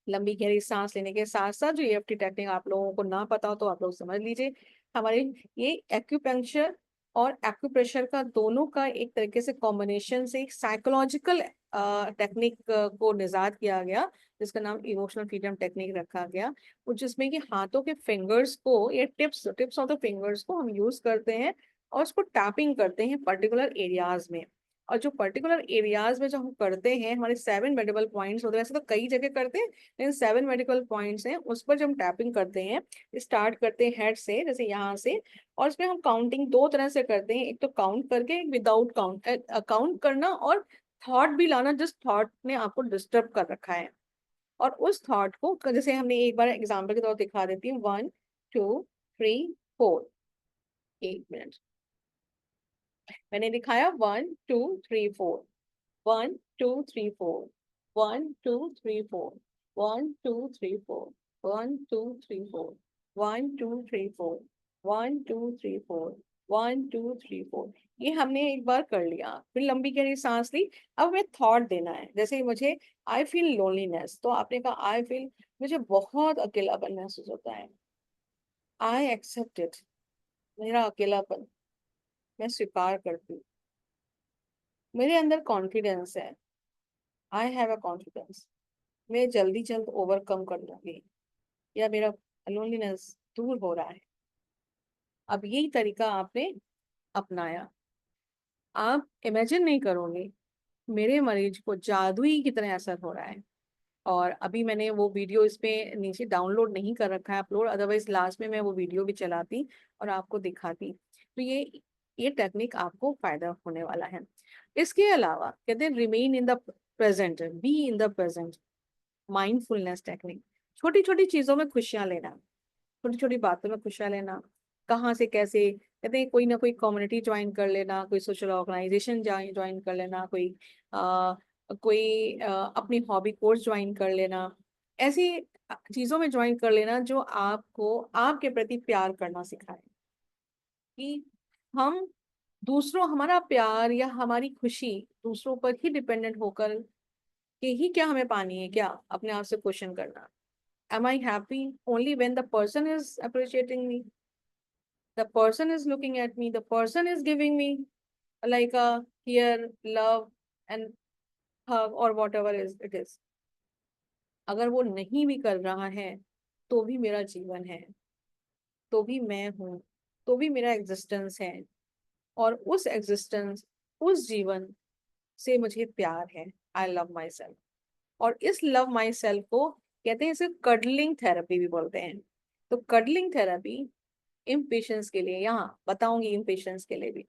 Speaker 1: लंबी गहरी सांस लेने के साथ साथ, जो ईएफटी टेक्निक आप लोगों को ना पता हो तो आप लोग समझ लीजिए, हमारे ये एक्यूपंक्चर और एक्यूप्रेशर का, दोनों का एक तरीके से कॉम्बिनेशन से एक साइकोलॉजिकल टेक्निक को निजात किया गया, जिसका नाम इमोशनल फ्रीडम टेक्निक रखा गया। जिसमें कि हाथों के फिंगर्स को, ये tips tips of the fingers को हम यूज करते हैं और उसको टैपिंग करते हैं पर्टिकुलर एरियाज में। और जो पर्टिकुलर एरियाज में जो हम करते हैं, हमारे 7 मेडिकल पॉइंट्स होते हैं, वैसे तो कई जगह करते हैं लेकिन 7 मेडिकल पॉइंट्स हैं, उस पर जब हम टैपिंग करते हैं, स्टार्ट करते हैं हेड से, जैसे यहाँ से। और इसमें हम काउंटिंग दो तरह से करते हैं, एक तो काउंट करके, एक विदाउट काउंट, काउंट करना और थॉट भी लाना जिस थॉट ने आपको डिस्टर्ब कर रखा है। और उस थॉट को, जैसे हमने एक बार एग्जाम्पल के तौर पर दिखा देती हूँ, 1 2 3 4। एक मिनट, मैंने दिखाया 1 2 3 4, 1 2 3 4, 1 2 3 4, 1 2 3 4, 1 2 3 4, 1 2 3 4, 1 2 3 4, 1 2 3 4। ये हमने एक बार कर लिया, फिर लंबी गहरी सांस ली। अब हमें थॉट देना है, जैसे मुझे आई फील लोनलीनेस, तो आपने कहा आई फील, मुझे बहुत अकेलापन महसूस होता है। आई एक्सेप्ट इट, मेरा अकेलापन मैं स्वीकार करती हूँ। मेरे अंदर कॉन्फिडेंस है, आई हैव अ कॉन्फिडेंस, मैं जल्दी जल्द ओवरकम कर लूंगी, या मेरा लोनलीनेस दूर हो रहा है। अब यही तरीका आपने अपनाया। आप इमेजिन नहीं करोगे मेरे मरीज को जादुई की तरह असर हो रहा है। और अभी मैंने वो वीडियो इस पे नीचे डाउनलोड नहीं कर रखा है अपलोड, अदरवाइज लास्ट में मैं वो वीडियो भी चलाती और आपको दिखाती। तो ये टेक्निक आपको फायदा होने वाला है। इसके अलावा कहते हैं remain in the present, B in the present, mindfulness technique. छोटी छोटी चीजों में खुशियां लेना, छोटी छोटी बातों में खुशियां लेना। कहाँ से कैसे, कहते हैं कोई ना कोई कम्युनिटी ज्वाइन कर लेना, कोई सोशल ऑर्गेनाइजेशन ज्वाइन कर लेना, अपनी हॉबी कोर्स ज्वाइन कर लेना। ऐसी चीजों में ज्वाइन कर लेना जो आपको आपके प्रति प्यार करना सिखाए। कि हम दूसरों, हमारा प्यार या हमारी खुशी दूसरों पर ही डिपेंडेंट होकर के ही क्या हमें पानी है क्या, अपने आप से क्वेश्चन करना। Am I happy only when the person is appreciating me? The person is looking at me. The person is giving me like a care, love, and hug or whatever is it is. अगर वो नहीं भी कर रहा है तो भी मेरा जीवन है, तो भी मैं हूँ, तो भी मेरा एग्जिस्टेंस है। और उस एग्जिस्टेंस, उस जीवन से मुझे प्यार है। I love my self. और इस लव माई सेल्फ को कहते हैं, इसे कडलिंग थेरेपी भी बोलते हैं। तो कडलिंग थेरेपी इम्पेशेंस के लिए, यहाँ बताऊंगी इम्पेशेंस के लिए भी।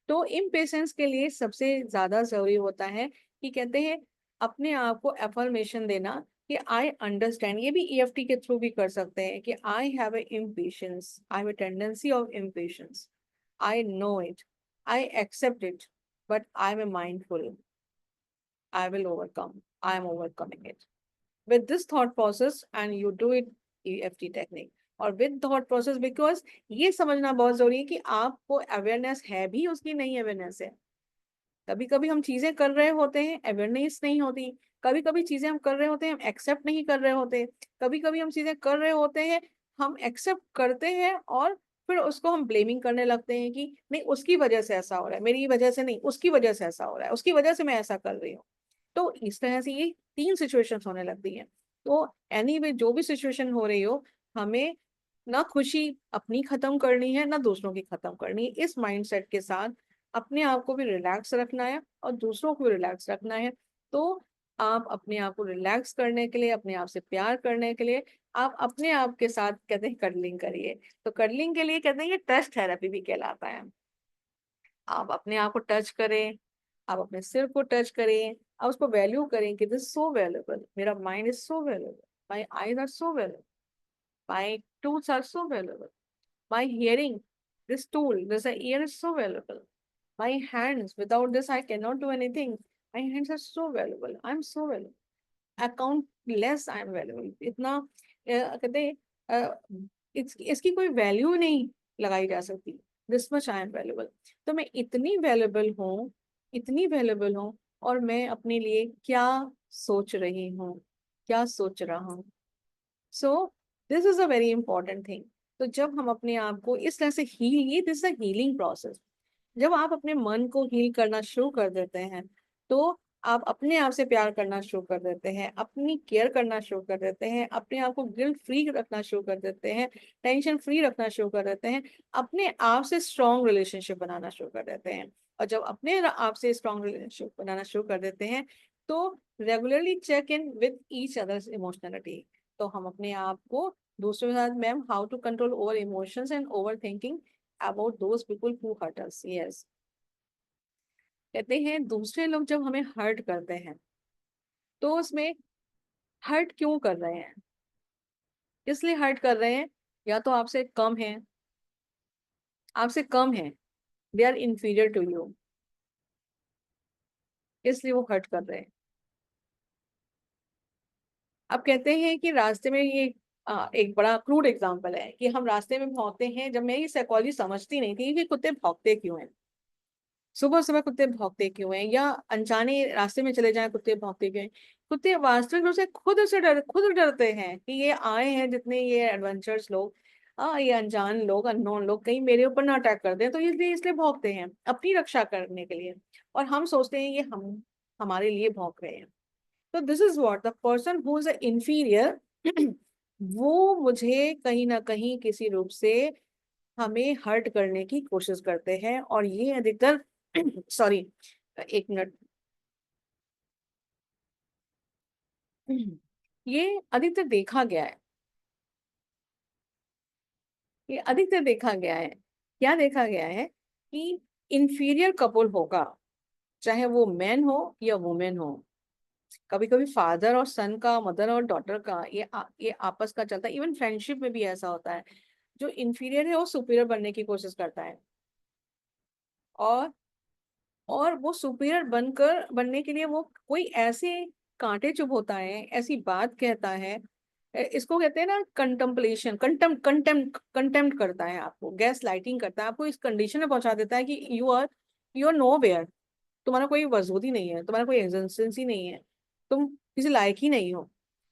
Speaker 1: तो इम्पेशेंस के लिए सबसे ज्यादा जरूरी होता है कि कहते हैं अपने आप को एफर्मेशन देना कि आई अंडरस्टैंड। ये भी ईएफटी के थ्रू भी कर सकते हैं कि I have a impatience, I have a tendency of impatience, I know it, I accept it, but I am a mindful, I will overcome, I am overcoming it with this thought process, and you do it EFT technique। और with thought process, because ये समझना बहुत जरूरी है कि आपको awareness है भी, उसकी नहीं अवेयरनेस है। कभी कभी हम चीजें कर रहे होते हैं, अवेयरनेस नहीं होती। कभी कभी चीजें हम कर रहे होते हैं, हम एक्सेप्ट नहीं कर रहे होते। कभी कभी हम चीजें कर रहे होते हैं, हम एक्सेप्ट करते हैं और फिर उसको हम ब्लेमिंग करने लगते हैं कि नहीं उसकी वजह से ऐसा हो रहा है, मेरी वजह से नहीं, उसकी वजह से ऐसा हो रहा है, उसकी वजह से मैं ऐसा कर रही हूँ। तो इस तरह से ये 3 सिचुएशन होने लगती हैं। तो एनीवे जो भी सिचुएशन हो रही हो, हमें ना खुशी अपनी खत्म करनी है ना दूसरों की खत्म करनी है। इस माइंडसेट के साथ अपने आप को भी रिलैक्स रखना है और दूसरों को भी रिलैक्स रखना है। तो आप अपने आप को रिलैक्स करने के लिए, अपने आप से प्यार करने के लिए, आप अपने आप के साथ कहते हैं कडलिंग करिए। तो कडलिंग के लिए कहते हैं ये टच थेरेपी भी कहलाता है। आप अपने आप को टच करें, आप अपने सिर को टच करें, आप उसको वैल्यू करें कि दिस सो वैल्यूबल, मेरा mind is so valuable, my eyes are so valuable, my tools are so valuable, my hearing, this tool, this ear is so valuable, my hands, without this I cannot do anything, my hands are so valuable, I'm so valuable, countless I am valuable। इतना कहते हैं इसकी कोई value नहीं लगाई जा सकती। This much I am valuable. तो मैं इतनी वैल्यूबल हूँ, इतनी वैल्यूबल हूँ, और मैं अपने लिए क्या सोच रही हूँ, क्या सोच रहा हूँ। सो this is a very important thing. तो जब हम अपने आप को इस तरह से हील, ये this is a healing process. जब आप अपने मन को हील करना शुरू कर देते हैं, तो आप अपने आप से प्यार करना शुरू कर देते हैं, अपनी केयर करना शुरू कर देते हैं, अपने आप को गिल्ट फ्री रखना शुरू कर देते हैं, टेंशन फ्री रखना शुरू कर देते हैं, अपने आप से स्ट्रॉन्ग रिलेशनशिप बनाना शुरू कर देते हैं। और जब अपने आप से स्ट्रॉन्ग रिलेशनशिप बनाना शुरू कर देते हैं, तो regularly check in with each others emotionality. तो हम अपने आप को दूसरों के साथ, ma'am, how to control over emotions and over thinking about those people who hurt us. Yes, कहते हैं दूसरे लोग जब हमें हर्ट करते हैं, तो उसमें हर्ट क्यों कर रहे हैं, इसलिए हर्ट कर रहे हैं, या तो आपसे कम है, आपसे कम है, they are inferior to you, इसलिए वो हर्ट कर रहे हैं। अब कहते हैं कि रास्ते में ये एक बड़ा क्रूड एग्जांपल है कि हम रास्ते में भौंकते हैं। जब मैं ये साइकोलॉजी समझती नहीं थी कि कुत्ते भौंकते क्यों हैं, सुबह सुबह कुत्ते भौंकते क्यों हैं, या अनजाने रास्ते में चले जाएं कुत्ते भौंकते क्यों हैं। कुत्ते वास्तविक रूप से खुद डरते हैं कि ये आए हैं, जितने ये एडवेंचर्स लोग, ये अनजान लोग, अननोन लोग कहीं मेरे ऊपर ना अटैक कर दें, तो इसलिए इसलिए भौंकते हैं अपनी रक्षा करने के लिए। और हम सोचते हैं ये हम हमारे लिए भौंक रहे हैं। तो this is what the person who is inferior वो मुझे कहीं ना कहीं किसी रूप से हमें हर्ट करने की कोशिश करते हैं। और ये अधिकतर सॉरी, एक मिनट, ये अधिकतर देखा गया है, ये अधिकतर देखा गया है। क्या देखा गया है कि इंफीरियर कपल होगा, चाहे वो मैन हो या वुमेन हो, कभी कभी फादर और सन का, मदर और डॉटर का, ये आपस का चलता है। इवन फ्रेंडशिप में भी ऐसा होता है। जो इंफीरियर है वो सुपीरियर बनने की कोशिश करता है, और वो सुपीरियर बनने के लिए वो कोई ऐसे कांटे चुभोता है, ऐसी बात कहता है। इसको कहते हैं ना कंटम्पलेशन, कंटेम्प्ट करता है आपको, गैस लाइटिंग करता है आपको, इस कंडीशन में पहुंचा देता है कि यू आर नो वेयर, तुम्हारा कोई वजूद ही नहीं है, तुम्हारा कोई एग्जिस्टेंस ही नहीं है, तुम किसी लायक ही नहीं हो।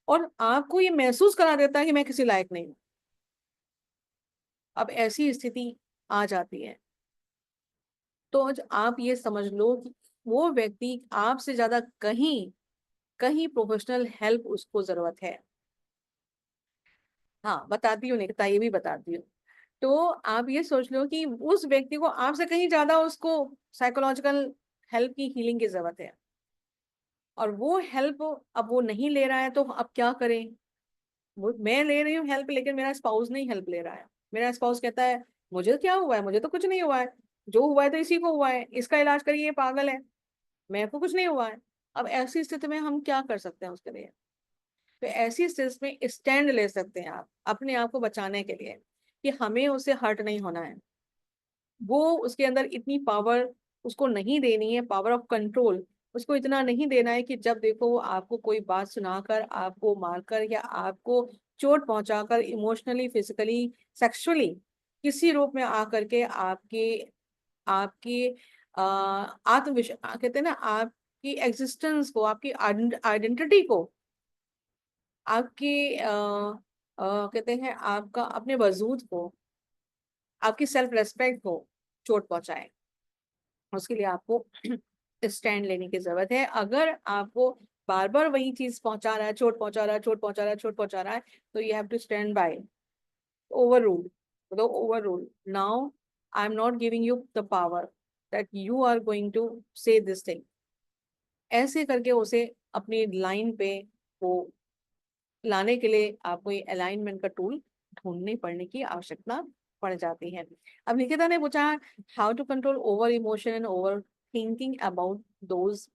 Speaker 1: और आपको ये महसूस करा देता है कि मैं किसी लायक नहीं हूँ। अब ऐसी स्थिति आ जाती है, तो आज आप ये समझ लो कि वो व्यक्ति आपसे ज्यादा कहीं कहीं प्रोफेशनल हेल्प उसको जरूरत है। हाँ, बताती हूँ निकिता, ये भी बताती हूँ। तो आप ये सोच लो कि उस व्यक्ति को आपसे कहीं ज्यादा उसको साइकोलॉजिकल हेल्प की, हीलिंग की जरूरत है। और वो हेल्प अब वो नहीं ले रहा है, तो अब क्या करें। वो मैं ले रही हूँ हेल्प, लेकिन मेरा स्पाउस नहीं हेल्प ले रहा है। मेरा स्पाउस कहता है मुझे क्या हुआ है, मुझे तो कुछ नहीं हुआ है, जो हुआ है तो इसी को हुआ है, इसका इलाज करिए, ये पागल है, मेरे को कुछ नहीं हुआ है। अब ऐसी स्थिति में हम क्या कर सकते हैं उसके लिए। तो ऐसी स्थिति में स्टैंड ले सकते हैं आप अपने आप को बचाने के लिए, कि हमें उसे हर्ट नहीं होना है। वो उसके अंदर इतनी पावर उसको नहीं देनी है, पावर ऑफ कंट्रोल उसको इतना नहीं देना है कि जब देखो वो आपको कोई बात सुनाकर, आपको मारकर, या आपको चोट पहुंचाकर, इमोशनली, फिजिकली, सेक्सुअली किसी रूप में आकर के आपके आपकी आत्मविश्वास, कहते हैं ना, आपकी एग्जिस्टेंस को, आपकी आइडेंटिटी को, आपकी कहते हैं आपका अपने वजूद को, आपकी सेल्फ रेस्पेक्ट को चोट पहुंचाए। उसके लिए आपको स्टैंड लेने की जरूरत है। अगर आपको बार बार वही चीज पहुंचा रहा है, चोट पहुंचा रहा है, चोट पहुंचा रहा है, चोट पहुंचा रहा है, तो you have to stand by, over rule, मतलब over rule, now I am not giving you the power that you are going to say this thing. ऐसे करके उसे अपनी लाइन पे वो लाने के लिए आपको ये अलाइनमेंट का टूल ढूंढने पड़ने की आवश्यकता पड़ जाती है। अब निकिता ने पूछा how to control over emotion and over thinking those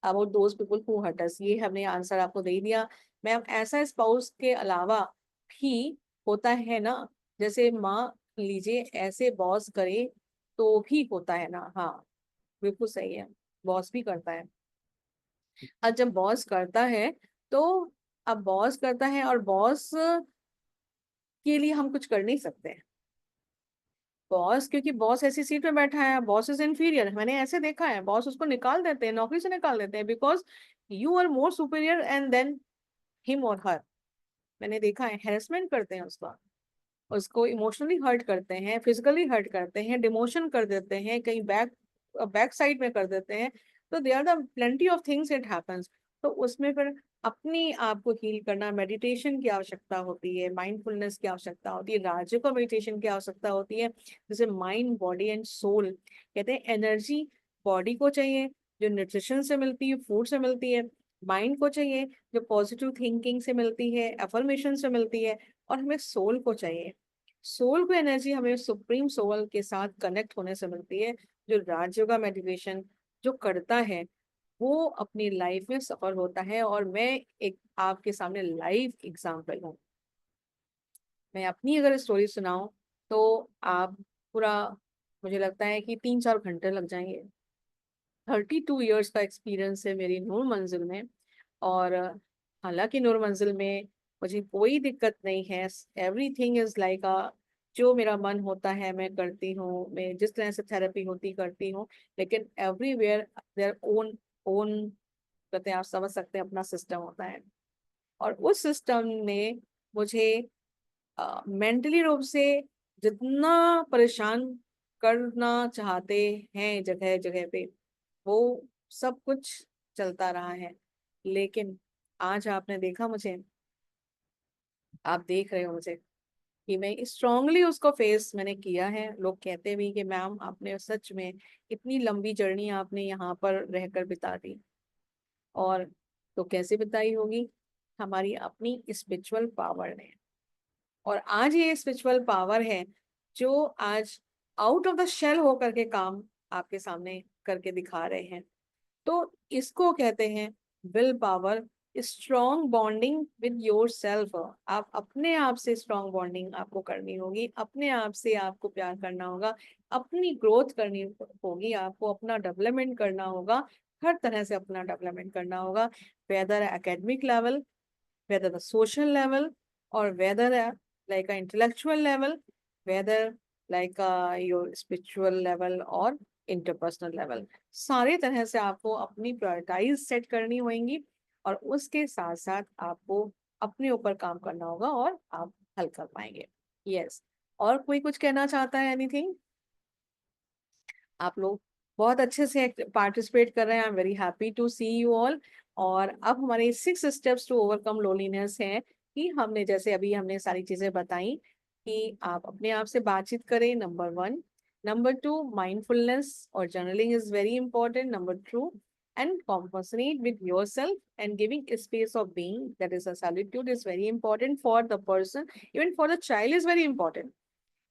Speaker 1: about those people who hurt us. ये हमने आंसर आपको दे दिया। मैम, ऐसा स्पाउस के अलावा भी होता है ना, जैसे माँ लीजिए ऐसे बॉस करे तो भी होता है ना। हाँ, बिल्कुल सही है, बॉस भी करता है। अब जब बॉस करता है, तो अब बॉस करता है और बॉस के लिए हम कुछ कर नहीं सकते हैं। बॉस, क्योंकि बॉस ऐसी सीट पे बैठा है, बॉस इज इंफीरियर, मैंने ऐसे देखा है, बॉस उसको निकाल देते हैं, नौकरी से निकाल देते हैं, because you are more superior and than him or her. मैंने देखा है, हेरसमेंट करते हैं उसका। उसको इमोशनली हर्ट करते हैं, फिजिकली हर्ट करते हैं, डिमोशन कर देते हैं, कहीं बैक साइड में कर देते हैं, तो there are the plenty of things it happens. तो उसमें फिर अपनी आप को हील करना, मेडिटेशन की आवश्यकता होती है, माइंडफुलनेस की आवश्यकता होती है, राजयोग मेडिटेशन की आवश्यकता होती है। जैसे माइंड, बॉडी एंड सोल, कहते हैं एनर्जी बॉडी को चाहिए जो न्यूट्रिशन से मिलती है, फूड से मिलती है, माइंड को चाहिए जो पॉजिटिव थिंकिंग से मिलती है, एफर्मेशन से मिलती है, और हमें सोल को चाहिए। सोल को एनर्जी हमें सुप्रीम सोल के साथ कनेक्ट होने से मिलती है। जो राजयोगा मेडिटेशन जो करता है वो अपनी लाइफ में सफल होता है। और मैं एक आपके सामने लाइव एग्जांपल हूँ। मैं अपनी अगर स्टोरी सुनाऊं तो आप पूरा, मुझे लगता है कि 3-4 घंटे लग जाएंगे। 32 ईयर्स का एक्सपीरियंस है मेरी नूर मंजिल में। और हालांकि नूर मंजिल में मुझे कोई दिक्कत नहीं है, एवरीथिंग इज लाइक अ, जो मेरा मन होता है मैं करती हूँ, मैं जिस तरह से थेरेपी होती करती हूँ। लेकिन एवरीवेयर देयर ओन ओन, कहते हैं, आप समझ सकते हैं, अपना सिस्टम होता है। और उस सिस्टम ने मुझे मेंटली रूप से जितना परेशान करना चाहते हैं जगह जगह पे, वो सब कुछ चलता रहा है। लेकिन आज आपने देखा मुझे, आप देख रहे हो मुझे कि मैं स्ट्रांगली उसको फेस मैंने किया है। लोग कहते भी कि मैम आपने सच में इतनी लंबी जर्नी आपने यहाँ पर रहकर बिता दी। और तो कैसे बिताई होगी? हमारी अपनी स्पिरिचुअल पावर ने। और आज ये स्पिरिचुअल पावर है जो आज आउट ऑफ द शेल होकर के काम आपके सामने करके दिखा रहे हैं। तो इसको कहते हैं will power, strong bonding with your self. आप अपने आप से स्ट्रॉन्ग बॉन्डिंग आपको करनी होगी, अपने आप से आपको प्यार करना होगा, अपनी ग्रोथ करनी होगी, आपको अपना डेवलपमेंट करना होगा, हर तरह से अपना डेवलपमेंट करना होगा, whether academic level, whether the social level, or whether like an intellectual level, whether like your spiritual level or interpersonal level। सारे तरह से आपको अपनी प्रायोरिटाइज सेट करनी होंगी और उसके साथ साथ आपको अपने ऊपर काम करना होगा और आप हल कर पाएंगे। यस। और कोई कुछ कहना चाहता है? एनीथिंग? आप लोग बहुत अच्छे से पार्टिसिपेट कर रहे हैं। I am very happy to see you all. और अब हमारे 6 स्टेप्स टू ओवरकम लोनलीनेस है कि हमने, जैसे अभी हमने सारी चीजें बताई कि आप अपने आप से बातचीत करें, नंबर 1। नंबर 2, माइंडफुलनेस और journaling is very important. Number 2, and compassionate with yourself and giving a space of being, that is a solitude, is very important for the person, even for the child is very important।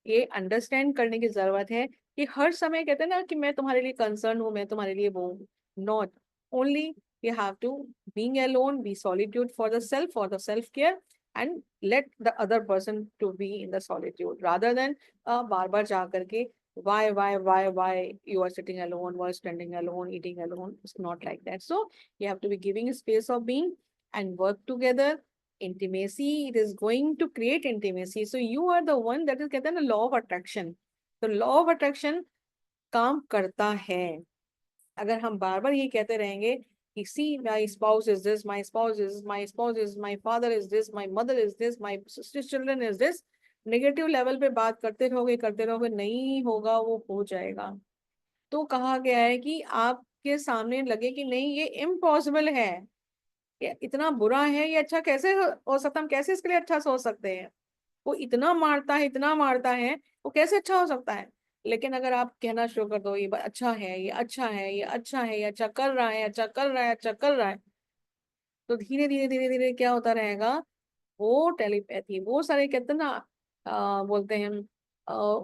Speaker 1: ये understand करने की जरूरत है कि हर समय कहते हैं ना कि मैं तुम्हारे लिए कंसर्न हूँ, मैं तुम्हारे लिए वो हूँ। Not only, you have to being alone, be solitude for the self care, and let the other person to be in the solitude rather than बार बार जा करके why you are sitting alone, why standing alone, eating alone. It's not like that. So you have to be giving a space of being and work together। intimacy, it is going to create intimacy, so you are the one that is, कहते हैं ना, law of attraction. तो law of attraction काम करता है। अगर हम बार बार ये कहते रहेंगे कि see my spouse is this, my spouse is, my spouse is, my father is this, my mother is this, my children is this, negative level पे बात करते रहोगे, नहीं होगा, वो हो जाएगा। तो कहा गया है कि आपके सामने लगे कि नहीं ये इम्पॉसिबल है, ये इतना बुरा है, ये अच्छा कैसे हो सकता, हम कैसे इसके लिए अच्छा सोच सकते हैं, वो इतना मारता है, इतना मारता है, वो कैसे अच्छा हो सकता है। लेकिन अगर आप कहना शुरू कर दो ये अच्छा है, ये अच्छा है, ये अच्छा है, ये अच्छा कर रहा है, अच्छा कर रहा है, अच्छा कर रहा है, तो धीरे धीरे धीरे धीरे क्या होता रहेगा, वो टेलीपैथी, वो सारे कहते हैं ना, बोलते हैं हम,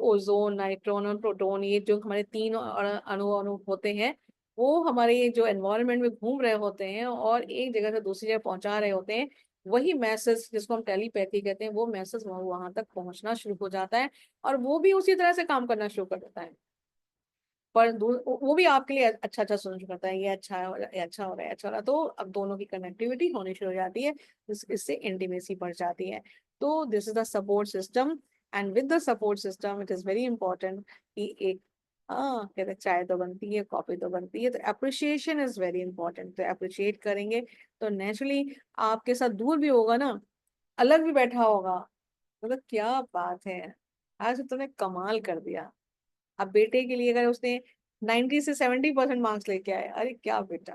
Speaker 1: ओजोन, नाइट्रॉन और प्रोटॉन, ये जो हमारे 3 अणु अणु होते हैं, वो हमारे ये जो एनवायरनमेंट में घूम रहे होते हैं और एक जगह से दूसरी जगह पहुंचा रहे होते हैं। वही मैसेज जिसको हम टेलीपैथी कहते हैं, वो मैसेज वहां तक पहुंचना शुरू हो जाता है और वो भी उसी तरह से काम करना शुरू कर देता है। पर वो भी आपके लिए अच्छा अच्छा सोच करता है, ये अच्छा है, ये अच्छा हो रहा है, अच्छा हो रहा है, तो अब दोनों की कनेक्टिविटी होनी शुरू हो जाती है, इससे इंटीमेसी बढ़ जाती है। तो this is the support system. And with the support system it is very important कि एक, हाँ, कहते हैं चाय तो बनती है, कॉफी तो बनती है, तो अप्रिशिएशन इज वेरी इंपॉर्टेंट। तो अप्रिशिएट करेंगे तो नेचुरली आपके साथ दूर भी होगा ना, अलग भी बैठा होगा, मतलब क्या बात है, आज तो तुमने कमाल कर दिया। अब बेटे के लिए अगर उसने 90 से 70% मार्क्स लेके आए, अरे क्या बेटा,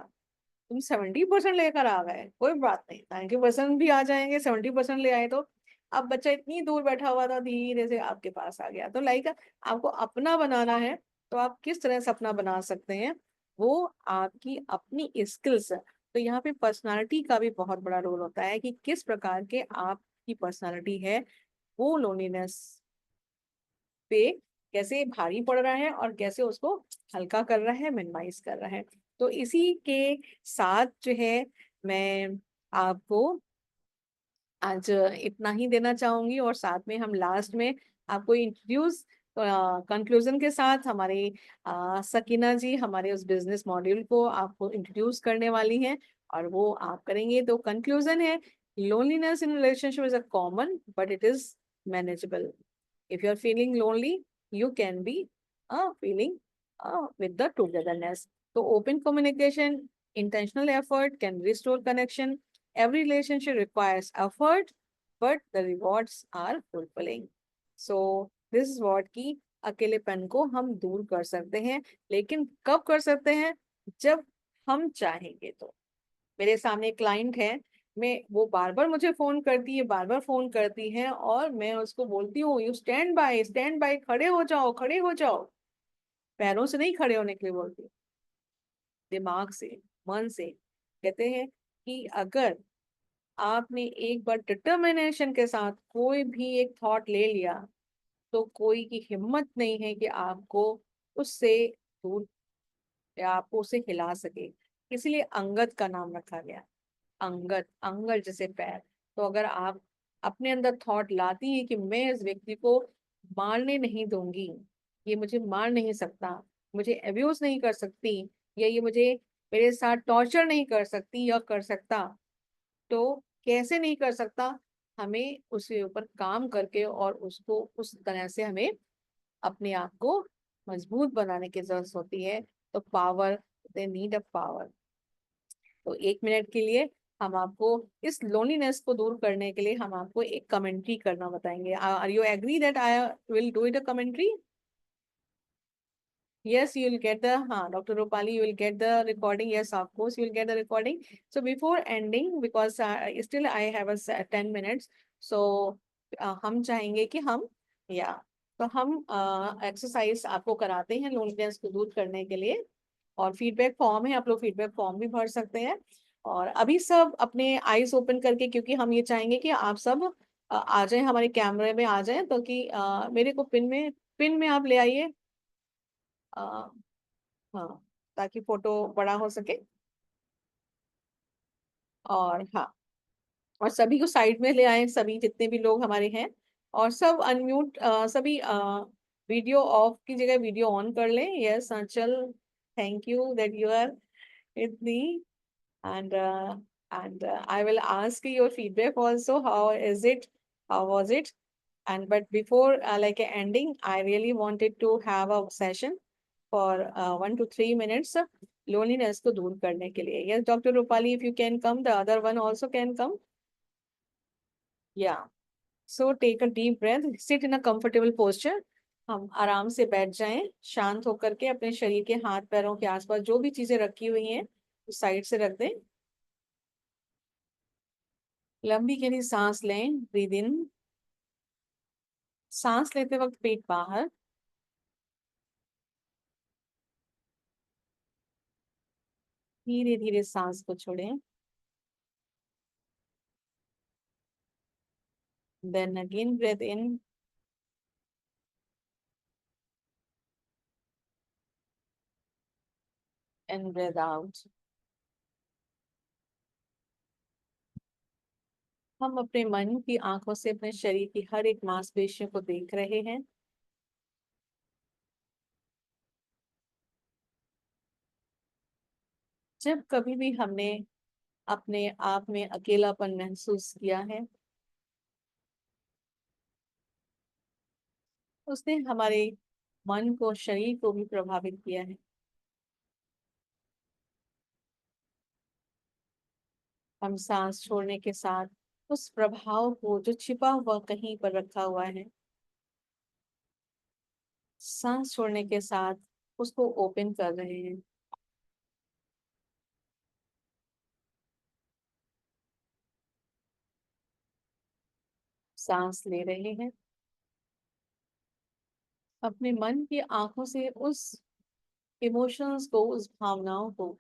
Speaker 1: तुम 70% लेकर आ गए, कोई बात नहीं, 90% भी आ जाएंगे, 70% ले आए तो। अब बच्चा इतनी दूर बैठा हुआ था, धीरे से आपके पास आ गया, तो लाइक आपको अपना बनाना है, तो आप किस तरह से अपना बना सकते हैं, वो आपकी अपनी स्किल्स है। तो यहाँ पे पर्सनालिटी का भी बहुत बड़ा रोल होता है कि किस प्रकार के आपकी पर्सनालिटी है, वो लोनलीनेस पे कैसे भारी पड़ रहा है और कैसे उसको हल्का कर रहा है, मिनिमाइज कर रहा है। तो इसी के साथ जो है, मैं आपको आज इतना ही देना चाहूंगी, और साथ में हम लास्ट में आपको इंट्रोड्यूस कंक्लूजन के साथ हमारे सकीना जी हमारे उस बिजनेस मॉड्यूल को आपको इंट्रोड्यूस करने वाली हैं, और वो आप करेंगे। तो कंक्लूजन है, loneliness in relationship is a common but it is manageable. If you're feeling lonely, you can be feeling with the togetherness. So open communication, intentional effort can restore connection. Every relationship requires effort, but the rewards are fulfilling. So this is what कि अकेलेपन को हम दूर कर सकते हैं, लेकिन कब कर सकते हैं, जब हम चाहेंगे। तो मेरे सामने क्लाइंट है, मैं वो बार बार मुझे फोन करती है, बार बार फोन करती है, और मैं उसको बोलती हूँ यू स्टैंड बाय, खड़े हो जाओ, खड़े हो जाओ। पैरों से नहीं खड़े होने के लिए बोलती हूँ, दिमाग से, मन से। कहते हैं कि अगर आपने एक बार डिटर्मिनेशन के साथ कोई भी एक थॉट ले लिया, तो कोई की हिम्मत नहीं है कि आपको उससे दूर, या आपको उसे हिला सके। इसीलिए अंगद का नाम रखा गया। अंगद, अंगद जैसे पैर। तो अगर आप अपने अंदर थॉट लाती है कि मैं इस व्यक्ति को मारने नहीं दूंगी, ये मुझे मार नहीं सकता, मुझे अब्यूज नहीं कर सकती, या ये मुझे मेरे साथ टॉर्चर नहीं कर सकती या कर सकता, तो कैसे नहीं कर सकता, हमें उसके ऊपर काम करके और उसको उस तरह से हमें अपने आप को मजबूत बनाने की जरूरत होती है। तो power, they need a power. तो 1 मिनट के लिए हम आपको इस लोनलीनेस को दूर करने के लिए हम आपको एक कमेंट्री करना बताएंगे। Are you agree that I will do it a commentary? Yes, you will get the, Dr. Rupali, you will get the recording. Yes, of course, you will get the recording. So before ending, because still I have a 10 minutes, so हम चाहेंगे कि हम, या तो हम exercise आपको कराते हैं लोनलीनेस को दूर करने के लिए, और फीडबैक फॉर्म है, आप लोग फीडबैक फॉर्म भी भर सकते हैं। और अभी सब अपने आईज ओपन करके, क्योंकि हम ये चाहेंगे कि आप सब आ जाएं, हमारे कैमरे में आ जाएं, तो कि मेरे को पिन में आप ले आइए। हाँ, ताकि फोटो बड़ा हो सके। और हाँ, और सभी को साइड में ले आए, सभी जितने भी लोग हमारे हैं, और सब अनम्यूट, सभी वीडियो ऑफ की जगह वीडियो ऑन कर लें। Yes Anchal, thank you that you are with me, and and I will ask your feedback also. How is it? How was it? And but before like ending, I really wanted to have a session for 1 to 3 minutes loneliness को दूर करने के लिए. Yes, Dr. Rupali, if you can come, the other one also can come. Yeah. So take a deep breath, sit in a comfortable posture. हम आराम से बैठ जाएं, शांत होकर के अपने शरीर के हाथ पैरों के आसपास जो भी चीजें रखी हुई हैं उस साइड से रख दें। लंबी गहरी सांस लें, ब्रीद इन। सांस लेते वक्त पेट बाहर, धीरे धीरे सांस को छोड़ें। Then again breathe in and breathe out. हम अपने मन की आंखों से अपने शरीर की हर एक मांसपेशियों को देख रहे हैं। जब कभी भी हमने अपने आप में अकेलापन महसूस किया है, उसने हमारे मन को, शरीर को भी प्रभावित किया है। हम सांस छोड़ने के साथ उस प्रभाव को जो छिपा हुआ कहीं पर रखा हुआ है, सांस छोड़ने के साथ उसको ओपन कर रहे हैं। सांस ले रहे हैं, अपने मन की आंखों से उस इमोशंस को, उस भावनाओं को,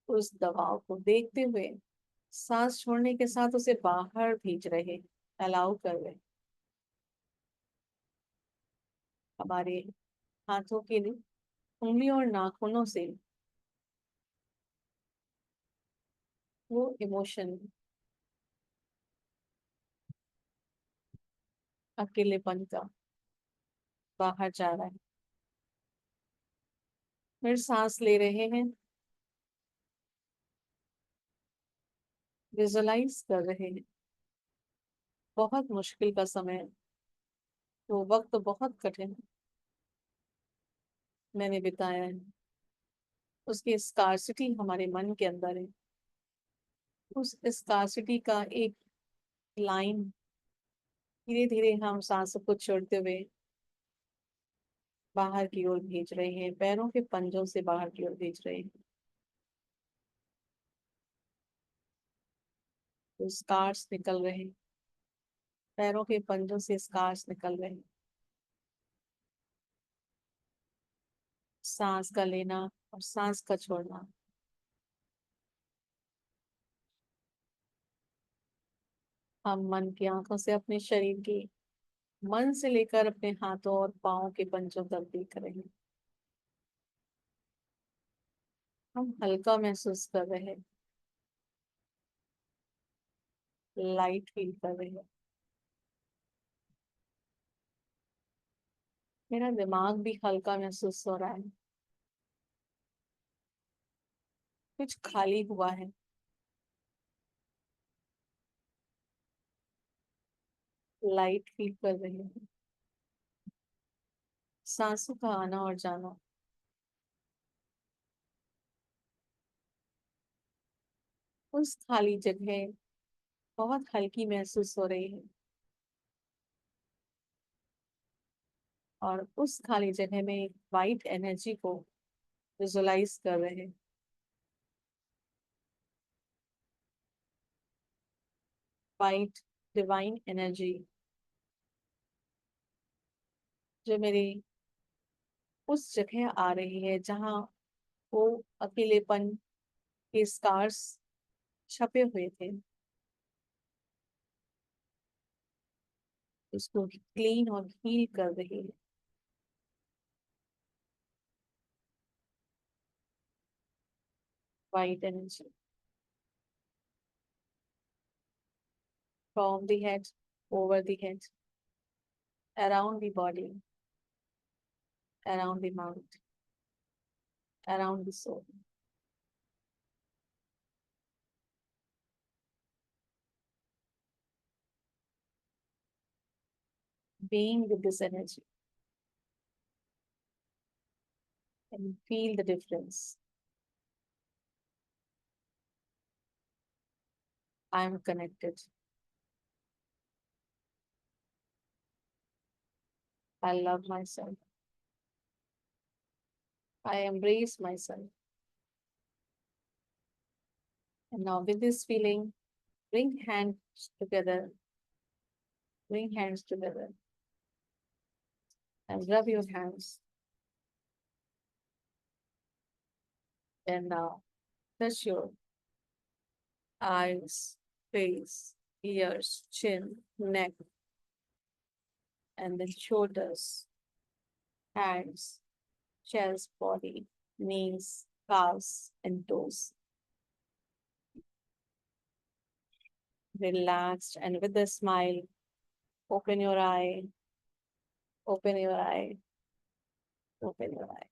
Speaker 1: उस दबाव को देखते हुए सांस छोड़ने के साथ उसे बाहर भेज रहे, अलाउ कर रहे। हमारे हाथों के लिए उंगलियों और नाखूनों से वो इमोशन, अकेलेपन का, बाहर जा रहा है। फिर सांस ले रहे हैं, विजुलाइज कर रहे हैं। बहुत मुश्किल का समय, वो वक्त बहुत कठिन मैंने बिताया है। उसकी स्कार्सिटी हमारे मन के अंदर है। उस स्कार्सिटी का एक लाइन धीरे धीरे हम सांसों को छोड़ते हुए बाहर की ओर भेज रहे हैं, पैरों के पंजों से बाहर की ओर भेज रहे हैं। तो स्कार्स निकल रहे हैं, पैरों के पंजों से स्कार्स निकल रहे हैं। सांस का लेना और सांस का छोड़ना। हम मन की आंखों से अपने शरीर की, मन से लेकर अपने हाथों और पाँव के पंजों तक देख रहे हैं। हम हल्का महसूस कर रहे हैं, लाइट फील कर रहे हैं। मेरा दिमाग भी हल्का महसूस हो रहा है, कुछ खाली हुआ है। लाइट फील कर रहे हैं, सांसों का आना और जाना। उस खाली जगह बहुत हल्की महसूस हो रही है, और उस खाली जगह में एक वाइट एनर्जी को विजुलाइज कर रहे हैं। वाइट डिवाइन एनर्जी जो मेरी उस जगह आ रही है जहाँ वो अकेलेपन के स्कार्स छपे हुए थे, उसको क्लीन और हील कर रही है। White energy from the head, over the head, around the body, around the mouth, around the soul. Being with this energy and feel the difference. I am connected. I love myself. I embrace myself. And now, with this feeling, bring hands together, bring hands together, and rub your hands. And now, touch your eyes, face, ears, chin, neck, and then shoulders, hands, chest, body, knees, calves, and toes. Relaxed and with a smile, open your eye, open your eye, open your eye.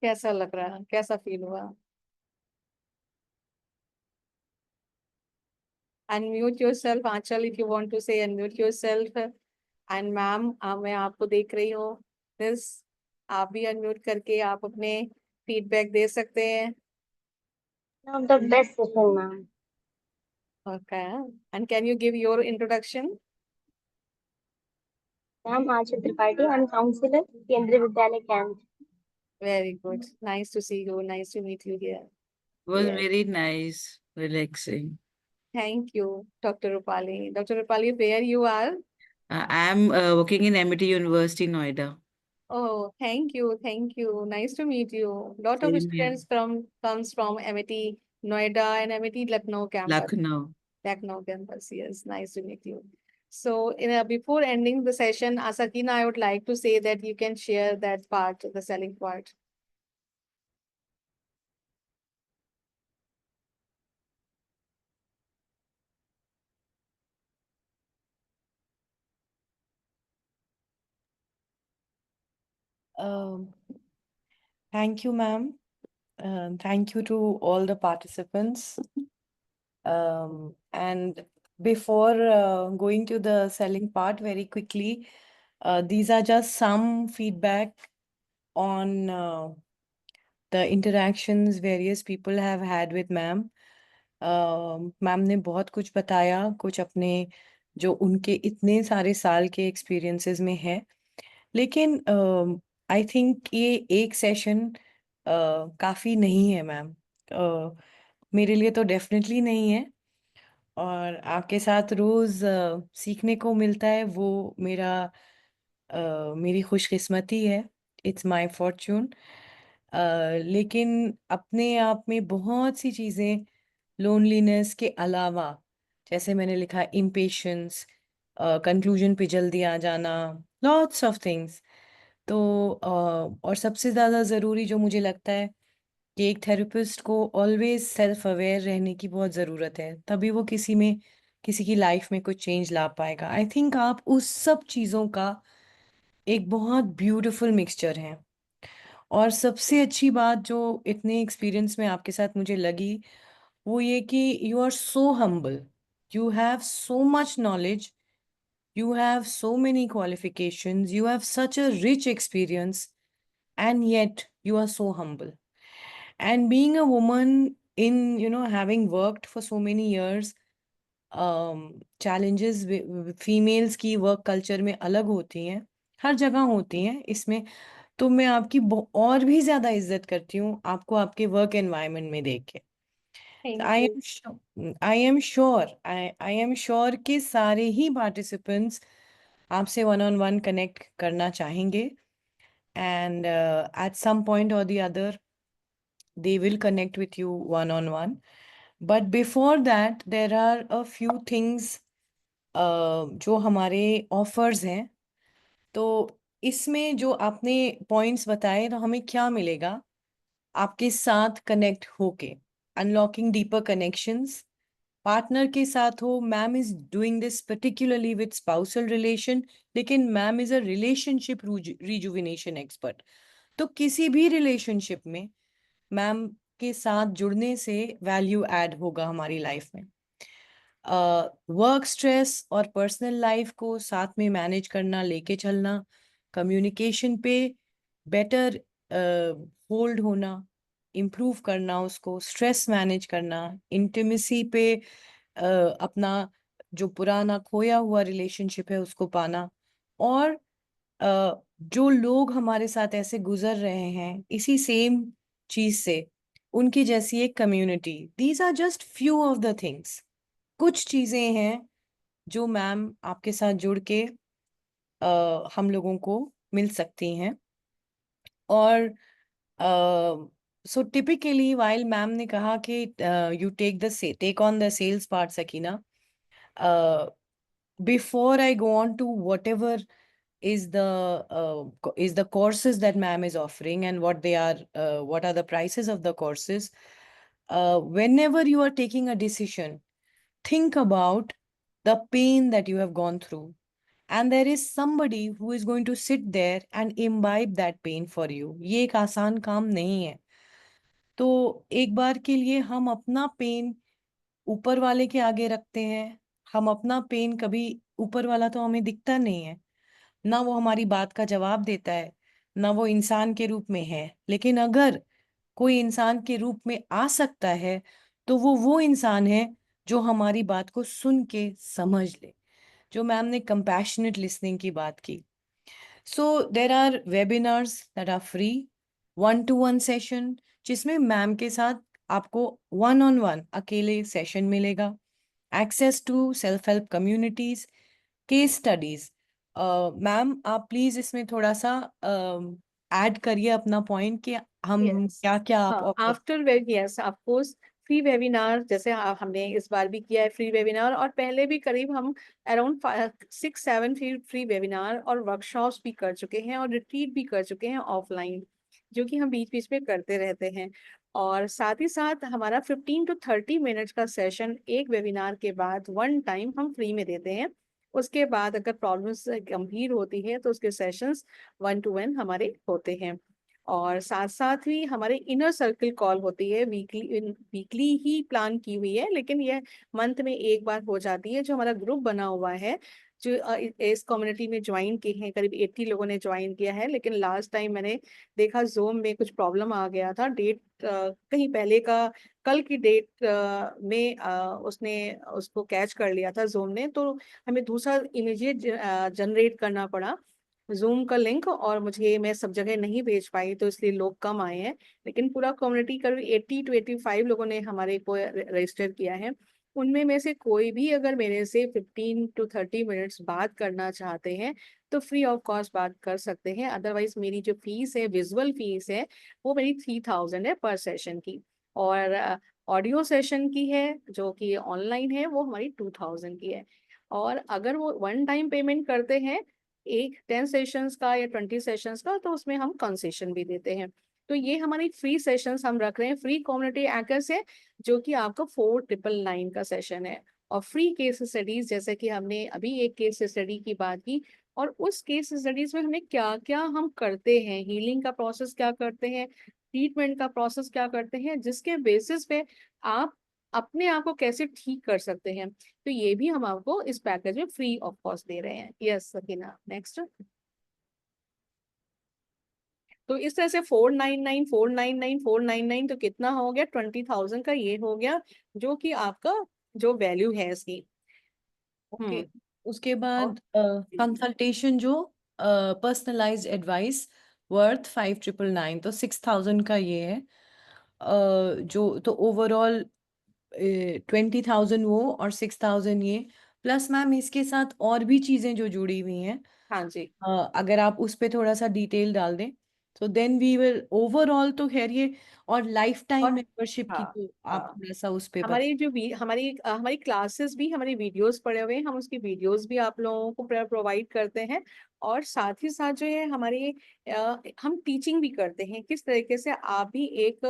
Speaker 1: कैसा लग रहा है, कैसा feel हुआ? Unmute yourself, Aanchal, if you want to say, unmute yourself. And ma'am मैं आपको देख रही हूँ, this आप भी अनम्यूट करके आप अपने फीडबैक दे सकते हैं.
Speaker 2: One of the best session, ma'am.
Speaker 1: Okay. And can you give your introduction?
Speaker 2: Ma'am, Aanchal Tripathi. I'm counselor, Kendriya Vidyalaya Camp.
Speaker 1: Very good. Nice to see you. Nice to meet you here.
Speaker 3: Was
Speaker 1: Yes.
Speaker 3: very nice, relaxing.
Speaker 1: Thank you, Dr. Rupali. Dr. Rupali, where you are?
Speaker 3: I am working in MIT University, Noida.
Speaker 1: Oh, thank you. Thank you. Nice to meet you. Lot of
Speaker 3: Same here.
Speaker 1: students comes from MIT Noida and MIT Lucknow campus.
Speaker 3: Lucknow.
Speaker 1: Campus. Yes, nice to meet you. So, before ending the session, Sakina, I would like to say that you can share that part, the selling part.
Speaker 4: Thank you, ma'am. Thank you to all the participants. And before going to the selling part very quickly, these are just some feedback on the interactions various people have had with ma'am. Ma'am ने बहुत कुछ बताया, कुछ अपने जो उनके इतने सारे साल के एक्सपीरियंसेस में है. लेकिन आई थिंक ये एक सेशन काफ़ी नहीं है मैम. मेरे लिए तो डेफिनेटली नहीं है. और आपके साथ रोज़ सीखने को मिलता है, वो मेरी खुशकिस्मती है. It's my Fortune. लेकिन अपने आप में बहुत सी चीज़ें लोनलीनेस के अलावा, जैसे मैंने लिखा इम्पेशंस, कंक्लूजन पे जल्दी आ जाना, लॉट्स ऑफ थिंग्स. तो और सबसे ज़्यादा ज़रूरी जो मुझे लगता है कि एक थेरेपिस्ट को ऑलवेज सेल्फ अवेयर रहने की बहुत ज़रूरत है, तभी वो किसी की लाइफ में कुछ चेंज ला पाएगा. आई थिंक आप उस सब चीज़ों का एक बहुत ब्यूटीफुल मिक्सचर हैं. और सबसे अच्छी बात जो इतने एक्सपीरियंस में आपके साथ मुझे लगी, वो ये कि you are so humble, you have so much knowledge, you have so many qualifications, you have such a rich experience, and yet you are so humble. And being a woman in, having worked for so many years, challenges females की work culture में अलग होती हैं, हर जगह होती हैं. इसमें तो मैं आपकी और भी ज़्यादा इज्जत करती हूँ आपको आपके वर्क एनवायरनमेंट में देख के.
Speaker 1: Thank
Speaker 4: I
Speaker 1: you.
Speaker 4: Am I am sure कि सारे ही पार्टिसिपेंट्स आपसे वन ऑन वन कनेक्ट करना चाहेंगे. And at some point or the other they will connect with you one on one. But before that, there are a few things जो हमारे offers हैं. तो इसमें जो आपने पॉइंट्स बताए, तो हमें क्या मिलेगा आपके साथ कनेक्ट होके? अनलॉकिंग डीपर कनेक्शंस, पार्टनर के साथ हो. Ma'am is doing this particularly with spousal relation, लेकिन ma'am is a relationship rejuvenation expert. तो किसी भी रिलेशनशिप में मैम के साथ जुड़ने से वैल्यू ऐड होगा हमारी लाइफ में. वर्क स्ट्रेस और पर्सनल लाइफ को साथ में मैनेज करना, लेके चलना, कम्युनिकेशन पे बेटर होल्ड होना, इम्प्रूव करना उसको, स्ट्रेस मैनेज करना, इंटीमेसी पे अपना जो पुराना खोया हुआ रिलेशनशिप है उसको पाना. और जो लोग हमारे साथ ऐसे गुजर रहे हैं इसी सेम चीज से, उनकी जैसी एक community. These are just few of the things. कुछ चीजें हैं जो मैम आपके साथ जुड़ के हम लोगों को मिल सकती हैं. और सो टिपिकली वाइल मैम ने कहा कि you take on the sales part, Sakina, before I go on to whatever is the courses that ma'am is offering and what are the prices of the courses, whenever you are taking a decision, think about the pain that you have gone through, and there is somebody who is going to sit there and imbibe that pain for you. ये एक आसान काम नहीं है. तो एक बार के लिए हम अपना पेन ऊपर वाले के आगे रखते हैं। हम अपना पेन कभी, ऊपर वाला तो हमें दिखता नहीं है, ना वो हमारी बात का जवाब देता है, ना वो इंसान के रूप में है। लेकिन अगर कोई इंसान के रूप में आ सकता है तो वो इंसान है जो हमारी बात को सुन के समझ ले, जो मैम ने कंपैशनेट लिसनिंग की बात की। So there are webinars that are free, 1-to-1 session, जिसमें मैम के साथ आपको 1-on-1 अकेले सेशन मिलेगा, access to self help communities, case studies. Ma'am आप प्लीज इसमें थोड़ा सा ऐड करिए अपना पॉइंट कि हम
Speaker 1: Yes.
Speaker 4: क्या क्या आप
Speaker 1: हाँ,
Speaker 4: offer.
Speaker 1: After yes of course free webinar, जैसे हमने इस बार भी किया है फ्री वेबिनार, और पहले भी करीब हम अराउंड 6-7 फ्री वेबिनार और वर्कशॉप्स भी कर चुके हैं और रिट्रीट भी कर चुके हैं ऑफलाइन, जो कि हम बीच बीच में करते रहते हैं। और साथ ही साथ हमारा 15 to 30 मिनट्स का सेशन एक वेबिनार के बाद 1 टाइम हम फ्री में देते हैं। उसके बाद अगर प्रॉब्लम्स गंभीर होती है तो उसके सेशंस 1-to-1 हमारे होते हैं। और साथ साथ ही हमारे इनर सर्कल कॉल होती है, वीकली ही प्लान की हुई है, लेकिन यह मंथ में एक बार हो जाती है। जो हमारा ग्रुप बना हुआ है, जो इस कम्युनिटी में ज्वाइन किए हैं, करीब 80 लोगों ने ज्वाइन किया है, लेकिन लास्ट टाइम मैंने देखा जूम में कुछ प्रॉब्लम आ गया था, डेट कहीं पहले का, कल की डेट में उसने उसको कैच कर लिया था जूम ने, तो हमें दूसरा इमीडिएट जनरेट करना पड़ा जूम का लिंक, और मुझे, मैं सब जगह नहीं भेज पाई तो इसलिए लोग कम आए हैं। लेकिन पूरा कम्युनिटी करीब 80 to 85 लोगों ने हमारे को रजिस्टर किया है। उनमें में से कोई भी अगर मेरे से 15 to 30 मिनट्स बात करना चाहते हैं तो फ्री ऑफ कॉस्ट बात कर सकते हैं। अदरवाइज मेरी जो फीस है, विजुअल फीस है, वो मेरी 3000 है पर सेशन की, और ऑडियो सेशन की है जो कि ऑनलाइन है, वो हमारी 2000 की है। और अगर वो 1 टाइम पेमेंट करते हैं, एक 10 सेशंस का या 20 सेशंस का, तो उसमें हम कंसेशन भी देते हैं। तो ये हमारी फ्री सेशंस हम रख रहे हैं फ्री कम्युनिटी एंकर से, जो कि आपका 4999 का सेशन है। और फ्री केस स्टडीज, जैसे कि हमने अभी एक केस स्टडी की बात की, और उस केस स्टडीज में हमें क्या क्या हम करते हैं, हीलिंग का प्रोसेस क्या करते हैं, ट्रीटमेंट का प्रोसेस क्या करते हैं, जिसके बेसिस पे आप अपने आप को कैसे ठीक कर सकते हैं, तो ये भी हम आपको इस पैकेज में फ्री ऑफ कॉस्ट दे रहे हैं। Yes Sakina, next. तो इस तरह से 499 499 499, तो कितना हो गया, 20,000 का ये हो गया, जो कि आपका जो वैल्यू है इसकी।
Speaker 4: ओके,
Speaker 1: हम्म।
Speaker 4: उसके
Speaker 1: और
Speaker 4: बाद कंसल्टेशन जो पर्सनलाइज्ड एडवाइस वर्थ 5999, तो 6000 का ये है। जो तो ओवरऑल 20,000 वो और 6000 ये, प्लस मैम इसके साथ और भी चीजें जो जुड़ी हुई हैं।
Speaker 1: हाँ जी।
Speaker 4: अगर आप उस पे थोड़ा सा डिटेल डाल दें तो देन वी विल, ओवरऑल तो खैर ये, और लाइफ टाइम
Speaker 1: और
Speaker 4: मेंबरशिप की
Speaker 1: हाँ,
Speaker 4: तो आप
Speaker 1: हाँ,
Speaker 4: थोड़ा सा उस पे
Speaker 1: हमारी जो भी हमारी क्लासेस भी, हमारी वीडियोस पड़े हुए हैं, हम उसकी वीडियोस भी आप लोगों को प्रोवाइड करते हैं। और साथ ही साथ जो है हमारी हम टीचिंग भी करते हैं, किस तरीके से आप भी एक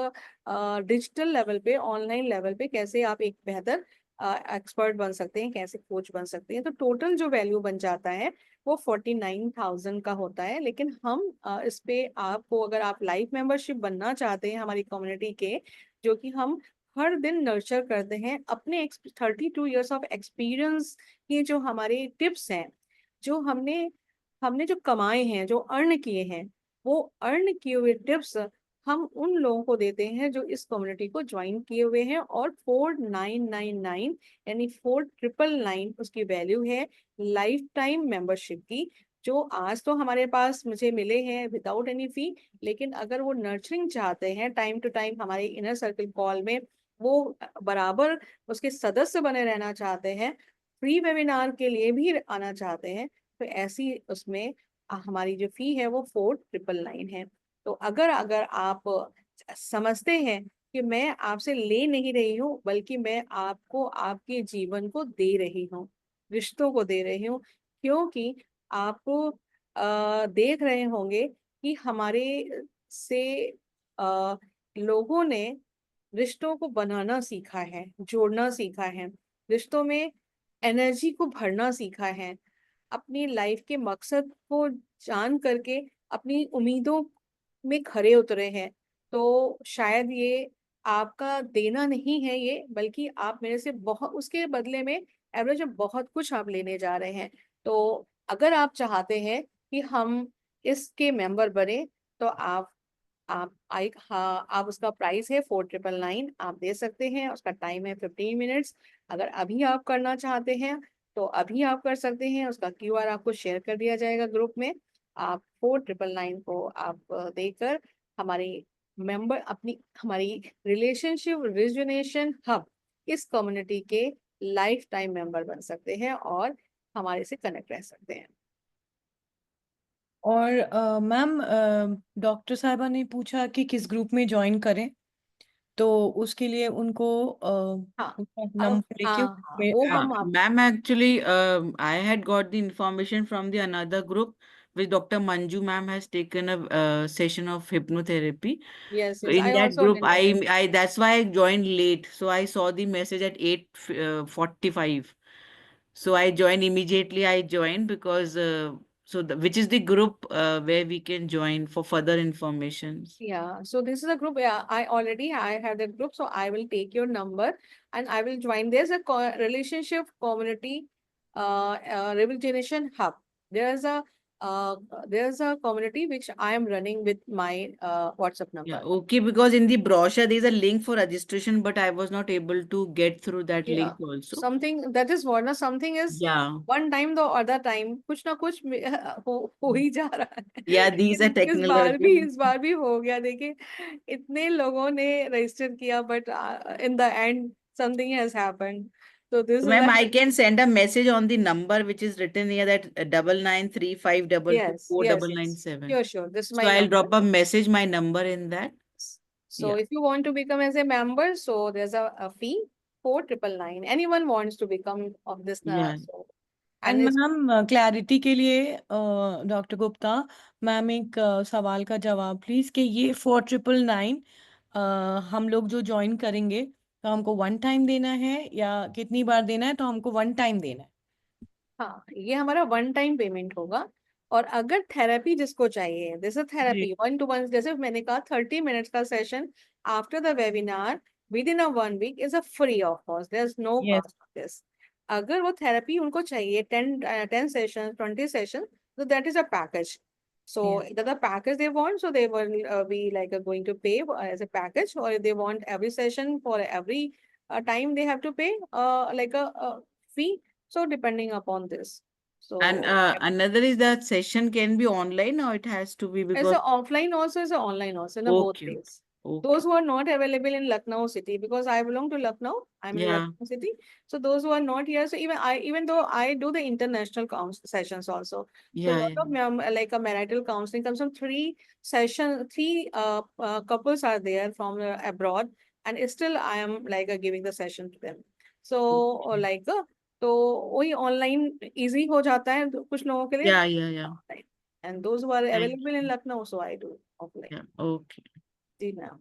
Speaker 1: डिजिटल लेवल पे, ऑनलाइन लेवल पे कैसे आप एक बेहतर एक्सपर्ट बन सकते हैं, कैसे कोच बन सकते हैं। तो टोटल जो वैल्यू बन जाता है वो 49,000 का होता है। लेकिन हम इस पे आपको, अगर आप लाइफ मेंबरशिप बनना चाहते हैं हमारी कम्युनिटी के, जो कि हम हर दिन नर्चर करते हैं अपने 32 ईयर्स ऑफ एक्सपीरियंस, ये जो हमारे टिप्स हैं, जो हमने हमने जो कमाए हैं, जो अर्न किए हैं, वो अर्न किए हुए टिप्स हम उन लोगों को देते हैं जो इस कम्युनिटी को ज्वाइन किए हुए हैं। और 4999 यानी 4999 उसकी वैल्यू है लाइफ टाइम मेंबरशिप की, जो आज तो हमारे पास मुझे मिले हैं विदाउट एनी फी। लेकिन अगर वो नर्चरिंग चाहते हैं, टाइम टू टाइम हमारे इनर सर्कल कॉल में वो बराबर उसके सदस्य बने रहना चाहते हैं, फ्री वेबिनार के लिए भी आना चाहते हैं, तो ऐसी उसमें हमारी जो फी है वो 4999 है। तो अगर अगर आप समझते हैं कि मैं आपसे ले नहीं रही हूँ, बल्कि मैं आपको आपके जीवन को दे रही हूँ, रिश्तों को दे रही हूँ, क्योंकि आप देख रहे होंगे कि हमारे से लोगों ने रिश्तों को बनाना सीखा है, जोड़ना सीखा है, रिश्तों में एनर्जी को भरना सीखा है, अपनी लाइफ के मकसद को जान करके अपनी उम्मीदों में खरे उतरे हैं। तो शायद ये आपका देना नहीं है ये, बल्कि आप मेरे से बहुत, उसके बदले में एवरेज में बहुत कुछ आप लेने जा रहे हैं। तो अगर आप चाहते हैं कि हम इसके मेंबर बने, तो हाँ, आप, उसका प्राइस है 4999, आप दे सकते हैं। उसका टाइम है 15 मिनट्स। अगर अभी आप करना चाहते हैं तो अभी आप कर सकते हैं। उसका QR आपको शेयर कर दिया जाएगा ग्रुप में। आप 4999 को आप देकर हमारी मेंबर, अपनी, हमारी रिलेशनशिप रिजुनेशन हब, इस कम्युनिटी के लाइफ टाइम मेंबर बन सकते हैं और हमारे से कनेक्ट रह सकते हैं।
Speaker 4: और मैम, डॉक्टर साहिबा ने पूछा कि किस ग्रुप में ज्वाइन करें, तो उसके लिए उनको
Speaker 1: हाँ,
Speaker 4: उनका
Speaker 1: अब
Speaker 4: नंबर लेके
Speaker 1: हाँ हाँ, वो हम आप,
Speaker 3: Ma'am, actually, I had got the information from the another group which Dr. Manju ma'am has taken a session of hypnotherapy.
Speaker 1: yes,
Speaker 3: So
Speaker 1: yes,
Speaker 3: in
Speaker 1: I
Speaker 3: that
Speaker 1: also
Speaker 3: group,
Speaker 1: attended.
Speaker 3: I that's why I joined late. So I saw the message at 8:45. So I joined immediately. I joined because which is the group where we can join for further informations.
Speaker 1: Yeah, so this is a group. Yeah, I have that group, so I will take your number and I will join. There's a relationship community, rejuvenation hub. There's a uh, there's a community which I am running with my WhatsApp
Speaker 3: Yeah,
Speaker 1: number.
Speaker 3: okay, because in the brochure there is a link for registration, but I was not able to get through that
Speaker 1: Yeah,
Speaker 3: link also.
Speaker 1: something that is what, na, something is
Speaker 3: Yeah,
Speaker 1: one time the other time कुछ ना कुछ हो ही जा रहा है।
Speaker 3: yeah, these are technology.
Speaker 1: इस बार भी हो गया। देखिए, इतने लोगों ने रजिस्टर किया, but in the end something has happened. तो this
Speaker 3: So,
Speaker 1: is
Speaker 3: ma'am, I can send a message on the number which is written here, that 993522
Speaker 1: yes,
Speaker 3: four
Speaker 1: yes,
Speaker 3: double nine
Speaker 1: yes,
Speaker 3: seven.
Speaker 1: sure, this is
Speaker 3: So
Speaker 1: my
Speaker 3: I'll
Speaker 1: number.
Speaker 3: drop a message, my number in that.
Speaker 1: So
Speaker 3: Yeah,
Speaker 1: if you want to become as a member, so there's a fee, 4999. Anyone wants to become of this
Speaker 3: yeah.
Speaker 1: so,
Speaker 4: and
Speaker 1: and it's,
Speaker 4: ma'am, clarity के लिए doctor Gupta, ma'am एक सवाल का जवाब please, कि ये 4999 हम लोग जो ज्वाइन करेंगे तो हमको वन टाइम देना है या कितनी बार देना है, तो हमको वन टाइम देना है?
Speaker 1: हाँ, ये हमारा वन टाइम पेमेंट होगा। और अगर थेरेपी जिसको चाहिए, जैसे
Speaker 4: जी।
Speaker 1: थेरेपी 1 to 1, जैसे मैंने कहा 30 मिनट्स का session after the webinar within a 1 week is a free of cost, there is no
Speaker 4: yes.
Speaker 1: Cost of this. अगर वो थेरेपी उनको चाहिए 10 सेशन 20 सेशन, तो that is a package. So
Speaker 4: yes.
Speaker 1: the package they want, so they will be like going to pay as a package, or if they want every session for every time they have to pay like a fee. So depending upon this. So
Speaker 3: And another is that session can be online or it has to be
Speaker 1: it's
Speaker 3: because
Speaker 1: a offline also, it's a online also, in a both
Speaker 3: okay,
Speaker 1: ways.
Speaker 3: okay,
Speaker 1: Those who are not available in Lucknow city, because I belong to Lucknow, I'm in
Speaker 3: yeah,
Speaker 1: Lucknow city. So those who are not here, so even though I do the international sessions also. So a
Speaker 3: yeah,
Speaker 1: lot
Speaker 3: yeah,
Speaker 1: of like a marital counseling comes from three couples are there from abroad, and still I am like giving the session to them. So
Speaker 3: okay.
Speaker 1: like तो वही online easy हो जाता है कुछ लोगों के लिए,
Speaker 3: Yeah, yeah, yeah.
Speaker 1: Offline, and those who are
Speaker 3: Thank
Speaker 1: available in
Speaker 3: you.
Speaker 1: Lucknow, so I do offline.
Speaker 3: Yeah, okay.
Speaker 1: जी ma'am,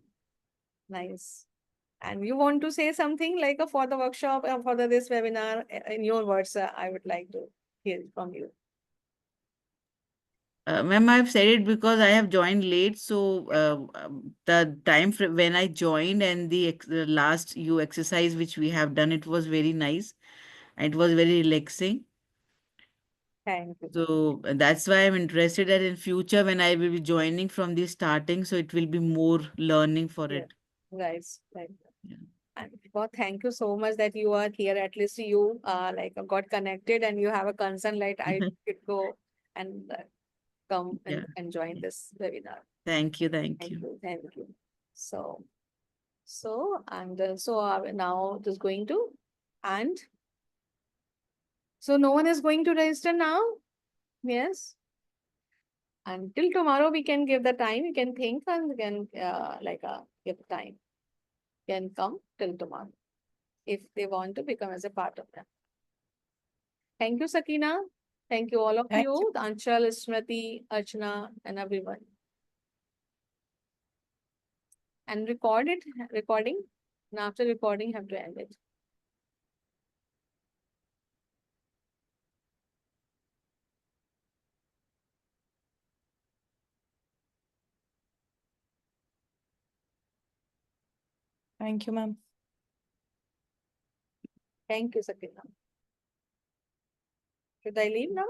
Speaker 1: nice. And you want to say something like for the workshop or for this webinar in your words, I would like to hear from you.
Speaker 3: Ma'am, I've said it because I have joined late. So the time when I joined and the last you exercise which we have done, it was very nice and it was very relaxing.
Speaker 1: Thank you.
Speaker 3: So that's why I'm interested that in future when I will be joining from the starting, so it will be more learning for
Speaker 1: Yeah,
Speaker 3: it.
Speaker 1: guys, right.
Speaker 3: Yeah.
Speaker 1: And God, thank you so much that you are here. At least you like got connected and you have a concern like I should go and come
Speaker 3: Yeah.
Speaker 1: and join this webinar.
Speaker 3: Thank you. Thank
Speaker 1: Thank
Speaker 3: you.
Speaker 1: you, thank you. So and so now just going to, and so no one is going to register now. Yes. Until tomorrow, we can give the time. You can think and we can give time. Can come till tomorrow if they want to become as a part of them. Thank you, Sakina. Thank you, all of
Speaker 4: Thank you.
Speaker 1: you, Anshal, Smriti, Archana, and everyone. And record it, recording. And after recording, have to end it.
Speaker 4: Thank you, ma'am.
Speaker 1: Thank you, Sakina. Should I leave now?